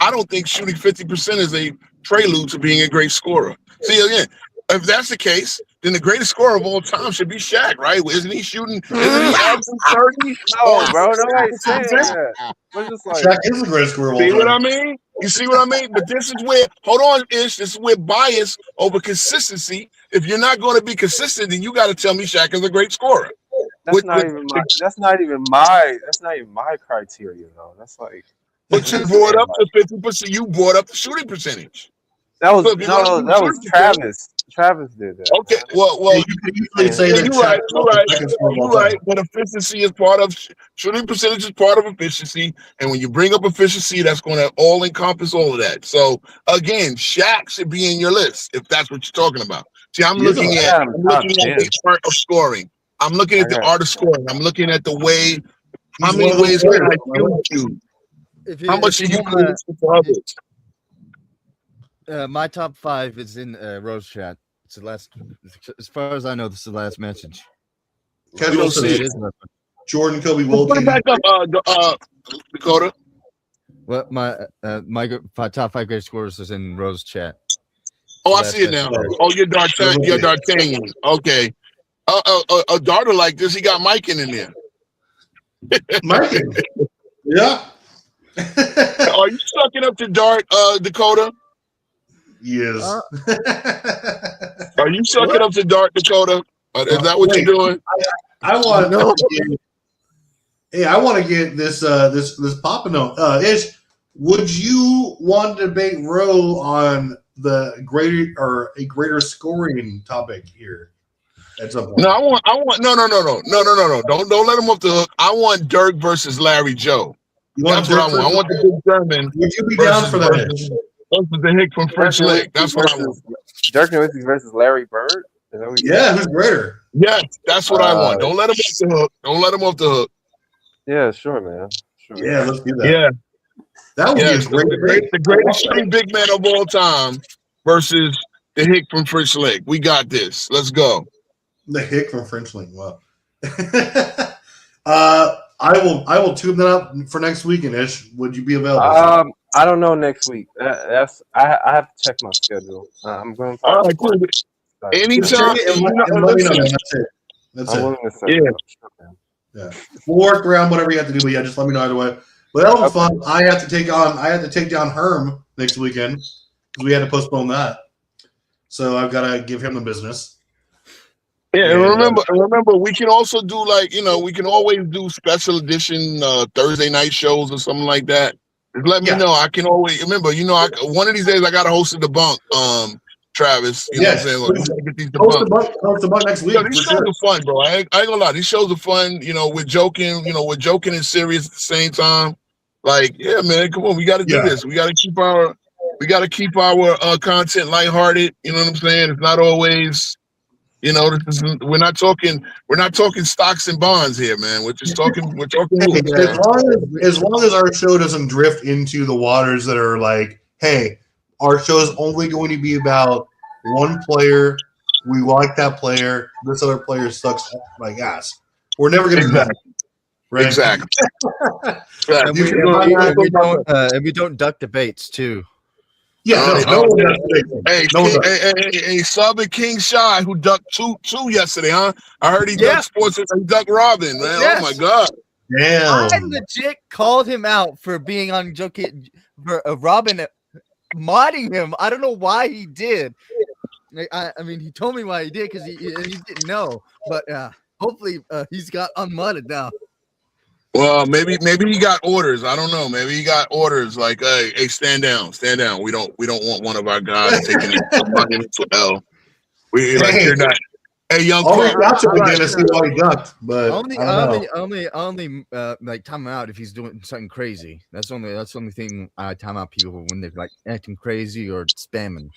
I don't think shooting 50% is a prelude to being a great scorer. See, again, if that's the case, then the greatest scorer of all time should be Shaq, right? Isn't he shooting? Isn't he averaging 30? No, bro, nobody's saying that. Shaq is the greatest scorer of all time. See what I mean? You see what I mean? But this is where, hold on, Ish, this is where bias over consistency. If you're not going to be consistent, then you got to tell me Shaq is a great scorer. That's not even my criteria though. That's like. But you brought up the 50%. You brought up the shooting percentage. That was Travis. Travis did that. Okay, well, you could easily say that you're right. But efficiency is part of shooting percentage is part of efficiency, and when you bring up efficiency, that's going to all encompass all of that. So again, Shaq should be in your list if that's what you're talking about. See, I'm looking at the art of scoring. I'm looking at the art of scoring. I'm looking at the way how many ways can I kill you? How much are you for others? My top 5 is in Rose chat. It's the last, as far as I know, this is the last message. Jordan, Kobe, Will. Put it back up, Dakota. What my top 5 great scorers is in Rose chat. Oh, I see it now. Oh, you're D'Artagnan. Okay. A darter like this, he got Mike in there. Mike? Yeah. Are you sucking up to Dart, Dakota? Yes. Are you sucking up to Dart, Dakota? Is that what you're doing? I want to get this this popping on. Ish, would you want to debate Roe on the greater scoring topic here at some point? No, I want no. Don't let him off the hook. I want Dirk versus Larry Joe. That's what I want. I want the big German. Would you be down for that? Versus the Hick from French Lick. That's what I want. Dirk Nowitzki versus Larry Bird? Yeah, who's greater? Yes, that's what I want. Don't let him off the hook. Don't let him off the hook. Yeah, sure, man. Sure. Yeah, let's do that. Yeah. That would be the greatest shooting big man of all time versus The hick from French Lick. We got this. Let's go. The hick from French Link. Wow. I will tune that up for next weekend. Ish, would you be available? I don't know next week. I have to check my schedule. I'm going to All right, cool. Anytime. Let me know. That's it. That's it. Yeah. We'll work around whatever you have to do, but yeah, just let me know either way. But that was fun. I have to take down Herm next weekend because we had to postpone that. So I've got to give him the business. Yeah, and remember, we can also do we can always do special edition Thursday night shows or something like that. Just let me know. I can always remember. One of these days I got to host a debunk. Travis, you know what I'm saying? We gotta get these host the bug next week. These shows are fun, bro. I ain't gonna lie. These shows are fun. We're joking. We're joking and serious at the same time. Like, yeah, man, come on, we got to do this. We got to keep our content lighthearted. You know what I'm saying? It's not always. We're not talking stocks and bonds here, man. We're talking. As long as our show doesn't drift into the waters that are like, hey, our show is only going to be about one player. We like that player. This other player sucks like ass. We're never going to do that. Right? Exactly. And we don't duck debates too. Yeah, Hey, Sub and King Shy, who ducked two yesterday, huh? I heard he ducked sports and he ducked Robin, man. Yes. Oh my God. Damn. I legit called him out for being on for Robin modding him. I don't know why he did. I mean, he told me why he did because he didn't know. But hopefully he's got unmodded now. Well, maybe he got orders. I don't know. Maybe he got orders like, hey, stand down. We don't want one of our guys taking money into L. You're not. Hey, young Quick. To see why he ducked, but only like time him out if he's doing something crazy. That's the only thing I time out people when they're like acting crazy or spamming.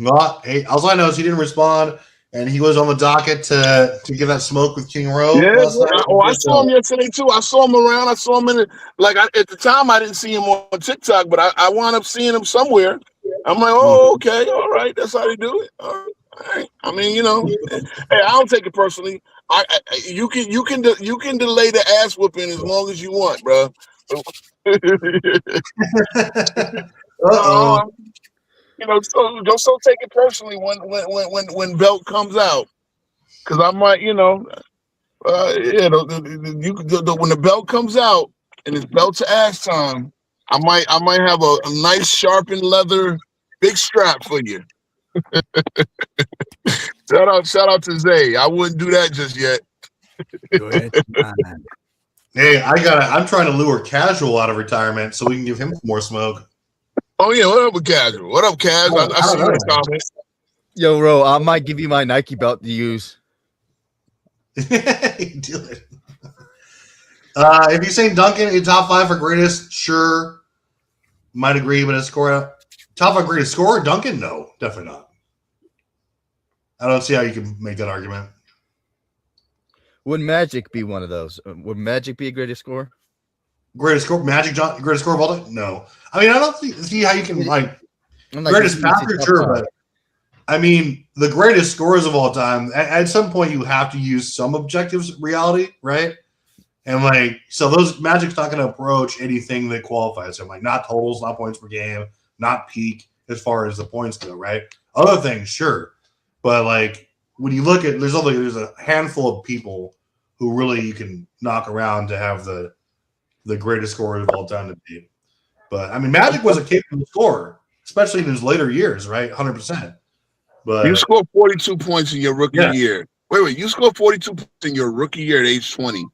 All I know is he didn't respond. And he was on the docket to give that smoke with King Rowe. Yeah, I saw him yesterday too. I saw him around. I saw him at the time. I didn't see him on TikTok, but I wound up seeing him somewhere. I'm like, oh, okay, all right, that's how they do it. All right. I mean, hey, I don't take it personally. You can delay the ass whooping as long as you want, bro. So don't take it personally when belt comes out, because I might, when the belt comes out and it's belt to ass time, I might have a nice sharpened leather big strap for you. Shout out to Zay. I wouldn't do that just yet. Hey, I'm trying to lure Casual out of retirement so we can give him more smoke. Oh yeah, what up with Casual? What up, Kaz? I see your comments. Yo, Ro, I might give you my Nike belt to use. Do it. If you're saying Duncan in top 5 for greatest, sure, might agree, but a score top 5 greatest scorer, Duncan, no, definitely not. I don't see how you can make that argument. Would Magic be one of those? Would Magic be a greatest scorer? Greatest score, greatest score of all time? No. I mean, I don't see how you can greatest passer, sure, but I mean, the greatest scorers of all time. At some point, you have to use some objective reality, right? And so those Magic's not going to approach anything that qualifies him, not totals, not points per game, not peak as far as the points go, right? Other things, sure, but when you look at, there's a handful of people who really you can knock around to have the greatest scorer of all time to be. But I mean, Magic was a capable scorer, especially in his later years, right? 100%. But you scored 42 points in your rookie year. Wait, you scored 42 points in your rookie year at age 20,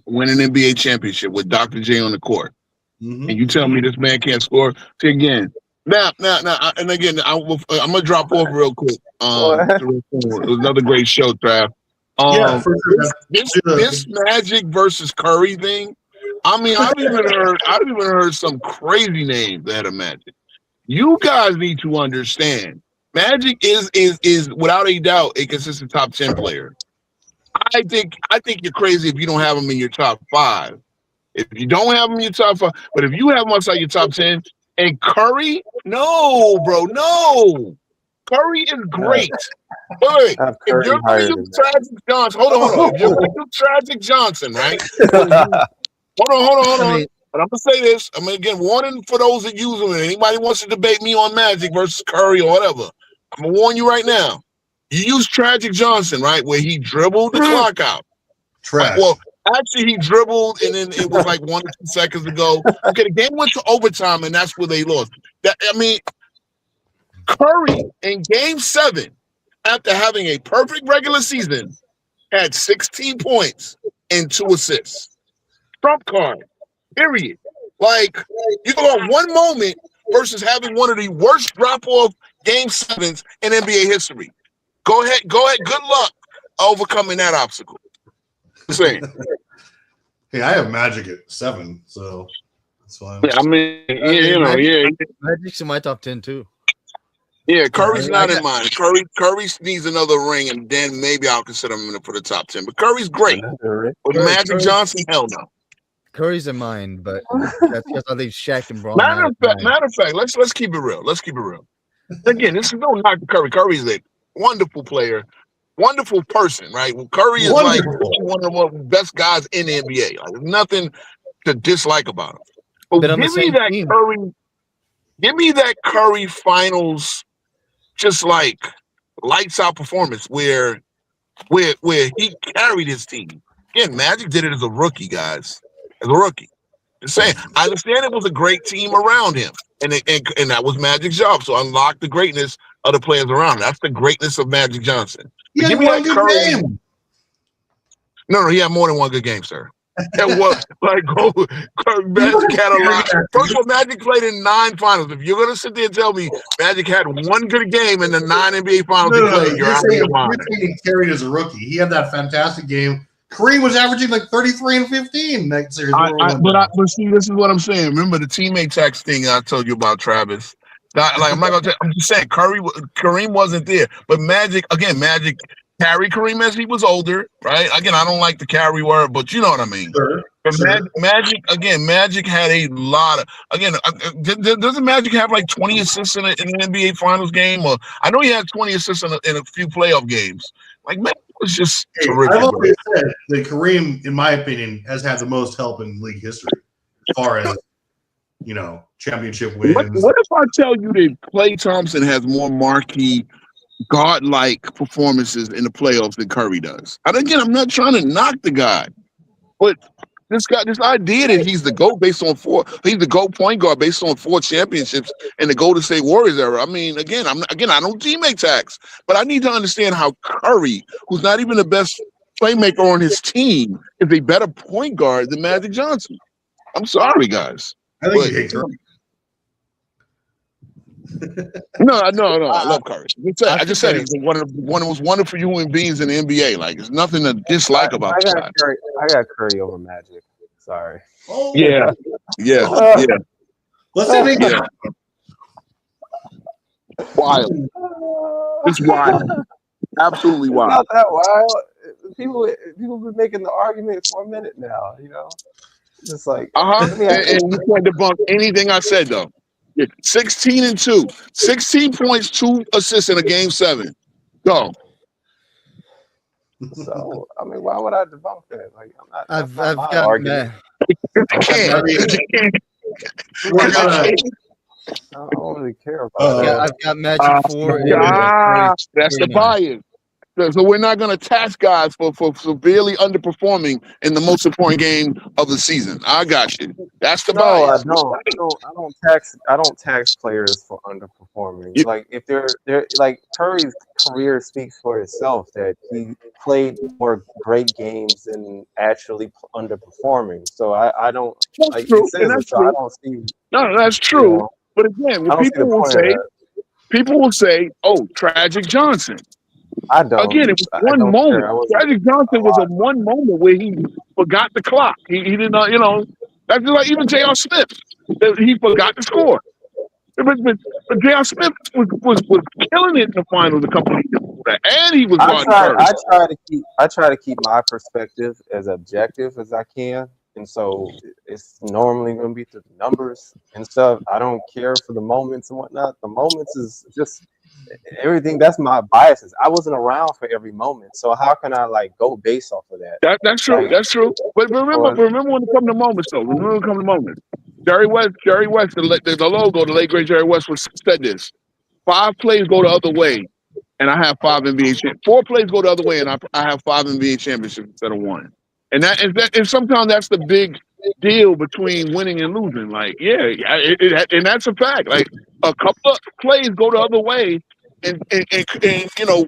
win an NBA championship with Dr. J on the court. Mm-hmm. And you tell me this man can't score? See, again, now, and again, I'm gonna drop off real quick. It was another great show, Trav. For sure. This Magic versus Curry thing. I mean, I've even heard some crazy names that are Magic. You guys need to understand, Magic is without a doubt a consistent top 10 player. I think you're crazy if you don't have him in your top 5. If you don't have him in your top 5, but if you have him outside your top 10, And Curry? No, bro, no. Curry is great. Wait, I have if Curry you're going higher to than use Tragic Johnson, hold on. If you're going to use Tragic Johnson, right? Hold on. I mean, But I'm going to say this. I'm going to get warning for those that use them. Anybody wants to debate me on Magic versus Curry or whatever, I'm going to warn you right now. You use Tragic Johnson, right, where he dribbled the clock out. Trash. Well, actually, he dribbled, and then it was like 1 or 2 seconds ago. Okay, the game went to overtime, and that's where they lost. Curry in Game 7, after having a perfect regular season, had 16 points and 2 assists. Trump card, period. Like, you go on one moment versus having one of the worst drop-off Game 7s in NBA history. Go ahead. Good luck overcoming that obstacle. Saying. Hey, I have Magic at 7, so that's fine. Yeah, I mean, Magic's in my top 10 too. Yeah, Curry's not in mine. Curry needs another ring, and then maybe I'll consider him for the top 10. But Curry's great. But Magic Johnson, hell no. Curry's in mine, but that's because I think Shaq and Braun. Matter of fact, let's keep it real. Let's keep it real. Again, this is no knock to Curry. Curry's a wonderful player, wonderful person, right? Well, Curry is like one of the best guys in the NBA. Like, there's nothing to dislike about him. But give me that Curry finals, just like lights out performance where he carried his team. Again, Magic did it as a rookie, guys. As a rookie. Just saying. I understand it was a great team around him. And that was Magic's job. So unlock the greatness of the players around him. That's the greatness of Magic Johnson. He had one good game. No, he had more than one good game, sir. That was Magic had a lot. First of all, Magic played in 9 finals. If you're gonna sit there and tell me Magic had one good game in the 9 NBA finals he played, you're out of your mind. He carried as a rookie. He had that fantastic game. Kareem was averaging like 33 and 15 that series. But see, this is what I'm saying. Remember the teammate tax thing I told you about, Travis. I'm not gonna. I'm just saying Kareem wasn't there, but Magic carried Kareem as he was older, right? Again, I don't like the carry word, but you know what I mean. Sure. Magic had a lot of. Again, doesn't Magic have like 20 assists in an NBA Finals game? Or I know he had 20 assists in a few playoff games. Like, Magic was just terrific. I've always said that Kareem, in my opinion, has had the most help in league history as far as championship wins. What if I tell you that Klay Thompson has more marquee God-like performances in the playoffs than Curry does? And again, I'm not trying to knock the guy, but this idea that he's the GOAT he's the GOAT point guard based on 4 championships in the Golden State Warriors era. I mean, I don't teammate tax, but I need to understand how Curry, who's not even the best playmaker on his team, is a better point guard than Magic Johnson. I'm sorry, guys. I think you hate Curry. No, I love Curry. I just said he's one of the most wonderful human beings in the NBA. Like, there's nothing to dislike about this guy. I got Curry over Magic. Sorry. Oh. Yeah. Let's say they wild. It's wild. Absolutely wild. Not that wild. People have been making the argument for a minute now. Just like and you can't debunk anything I said though. 16 and 2, 16 points, 2 assists in a game 7. Go. So why would I debunk that? Like, I've got that. I don't really care about that. I've got Magic 4. That's the bias. So we're not going to tax guys for severely underperforming in the most important game of the season. I got you. That's the bias. I don't tax players for underperforming. Like, if they're like, Curry's career speaks for itself, that he played more great games than actually underperforming. So I don't. That's true. I don't see. No, that's true. But again, people will say, "Oh, Tragic Johnson." I don't. Again, it was one moment. Tragic Johnson was a one moment where he forgot the clock. He did not, that's just like even J.R. Smith. He forgot to score. But J.R. Smith was killing it in the finals a couple of years ago. And he was I try to keep my perspective as objective as I can. And so it's normally going to be through the numbers and stuff. I don't care for the moments and whatnot. The moments is just everything. That's my biases. I wasn't around for every moment, so how can I like go based off of that? That's true. Like, That's true. But remember when it comes to moments, though. Remember when it comes to moments. Jerry West, the logo, the late great Jerry West said this: 5 plays go the other way, and I have 5 NBA championships. 4 plays go the other way, and I have 5 NBA championships instead of 1. And sometimes that's the big deal between winning and losing. Like, and that's a fact. Like, a couple of plays go the other way, and you know,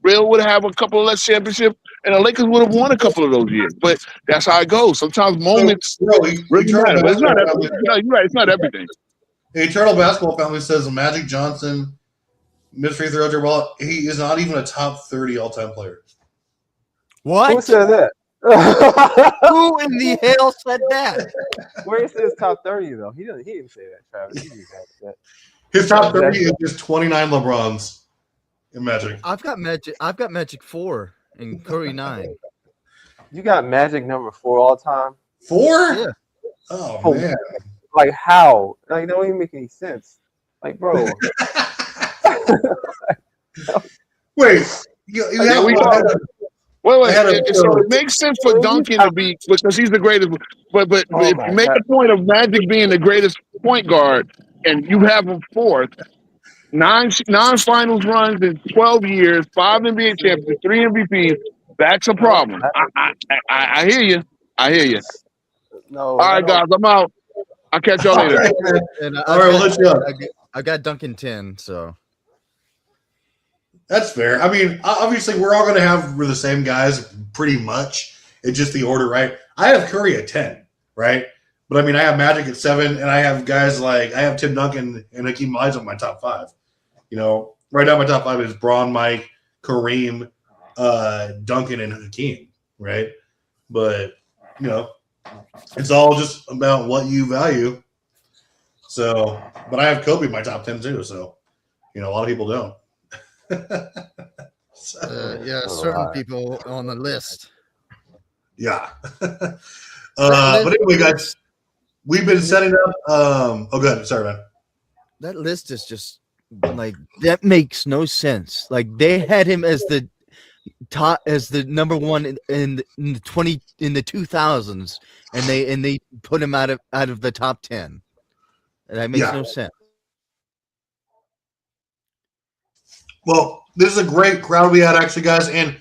Real would have a couple of less championships, and the Lakers would have won a couple of those years. But that's how it goes. Sometimes moments really matter. But it's not everything. You're right. It's not everything. The Eternal Basketball Family says Magic Johnson, mid free throw ball. He is not even a top 30 all-time player. What? Who said that? Who in the hell said that? Where it says top 30 though? He didn't say that, Travis. He didn't say that. His top 30 is just 29 LeBrons in Magic. I've got Magic 4 and Curry 9. You got Magic number 4 all time? 4? Yeah. Oh man. Like how? Like, that don't even make any sense. Like, bro. Wait. So it makes sense for Duncan to be, because he's the greatest. But if you make the point of Magic being the greatest point guard, and you have him 4th, 9 finals runs in 12 years, 5 NBA championships, 3 MVPs, that's a problem. I hear you. I hear you. No. All right, guys, I'm out. I'll catch y'all later. All right, we'll let you up. I got Duncan 10, so. That's fair. I mean, obviously, we're all going to have the same guys pretty much. It's just the order, right? I have Curry at 10, right? But I mean, I have Magic at 7, and I have guys like I have Tim Duncan and Hakeem Olajuwon on my top 5. You know, right now my top 5 is Braun, Mike, Kareem, Duncan, and Hakeem, right? But you know, it's all just about what you value. So, but I have Kobe in my top 10 too. So, you know, a lot of people don't. Certain people on the list. Yeah. But anyway, guys, we've been setting up. Oh, good. Sorry, man. That list is just like, that makes no sense. Like, they had him as the top, as the number 1 in the 2000s, and they put him out of the top 10. That makes no sense. Well, this is a great crowd we had, actually, guys. And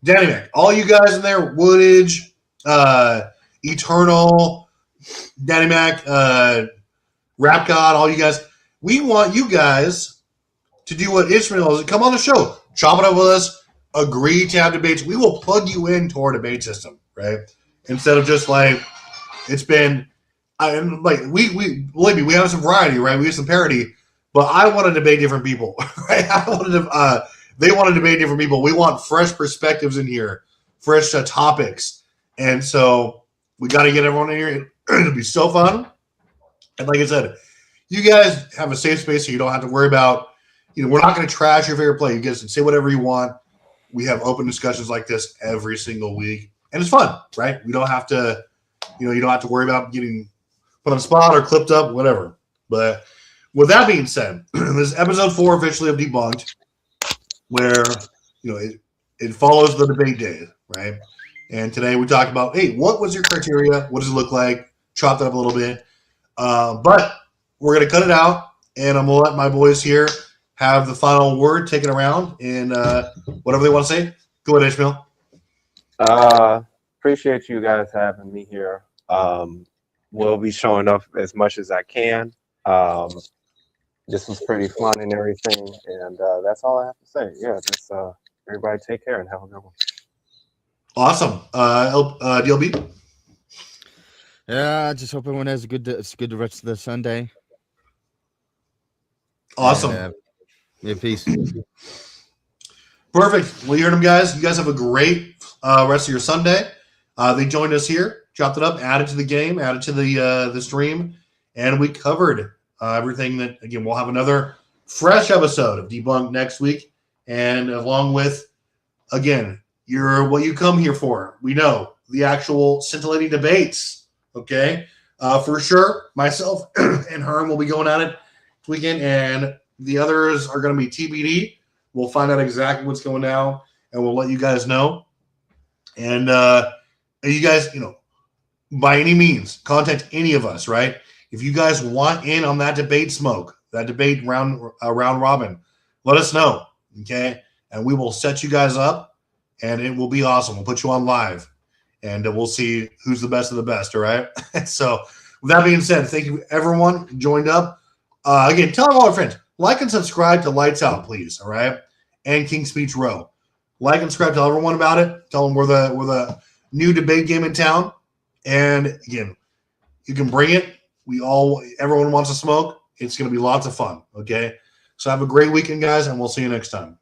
Danny Mac, all you guys in there, Woodage, Eternal, Danny Mac, Rap God, all you guys, we want you guys to do what Ishmael is. Come on the show. Chop it up with us. Agree to have debates. We will plug you into our debate system, right? Instead of just like, it's been, we believe me, we have some variety, right? We have some parody. But I want to debate different people, right? They want to debate different people. We want fresh perspectives in here, fresh topics. And so we got to get everyone in here. It'll be so fun. And like I said, you guys have a safe space so you don't have to worry about, we're not going to trash your favorite play. You guys can say whatever you want. We have open discussions like this every single week. And it's fun, right? We don't have to, you don't have to worry about getting put on the spot or clipped up, whatever. But with that being said, this is episode 4 officially of Debunked, where it follows the debate day, right? And today we talked about, hey, what was your criteria? What does it look like? Chopped it up a little bit. But we're going to cut it out, and I'm going to let my boys here have the final word taken around, and whatever they want to say. Go ahead, Ishmael. Appreciate you guys having me here. We'll be showing up as much as I can. This was pretty fun and everything, and that's all I have to say. Yeah, just everybody take care and have a good one. Awesome. DLB? Yeah, I just hope everyone has a good rest of the Sunday. Awesome. And, peace. Perfect. Well, you heard them, guys. You guys have a great rest of your Sunday. They joined us here, chopped it up, added to the game, added to the stream, and we covered everything that, again, we'll have another fresh episode of Debunked next week. And along with, again, you're what you come here for. We know the actual scintillating debates. Okay, for sure, myself and Herm will be going at it this weekend, and the others are going to be TBD. We'll find out exactly what's going down, and we'll let you guys know. And you guys, by any means, contact any of us, right? If you guys want in on that debate smoke, that debate round robin, let us know, okay? And we will set you guys up, and it will be awesome. We'll put you on live, and we'll see who's the best of the best, all right? So with that being said, thank you, everyone who joined up. Again, tell all our friends, like and subscribe to Lights Out, please, all right? And King's Speech Row. Like and subscribe, tell everyone about it. Tell them we're the new debate game in town. And again, you can bring it. Everyone wants to smoke. It's going to be lots of fun. Okay. So have a great weekend, guys, and we'll see you next time.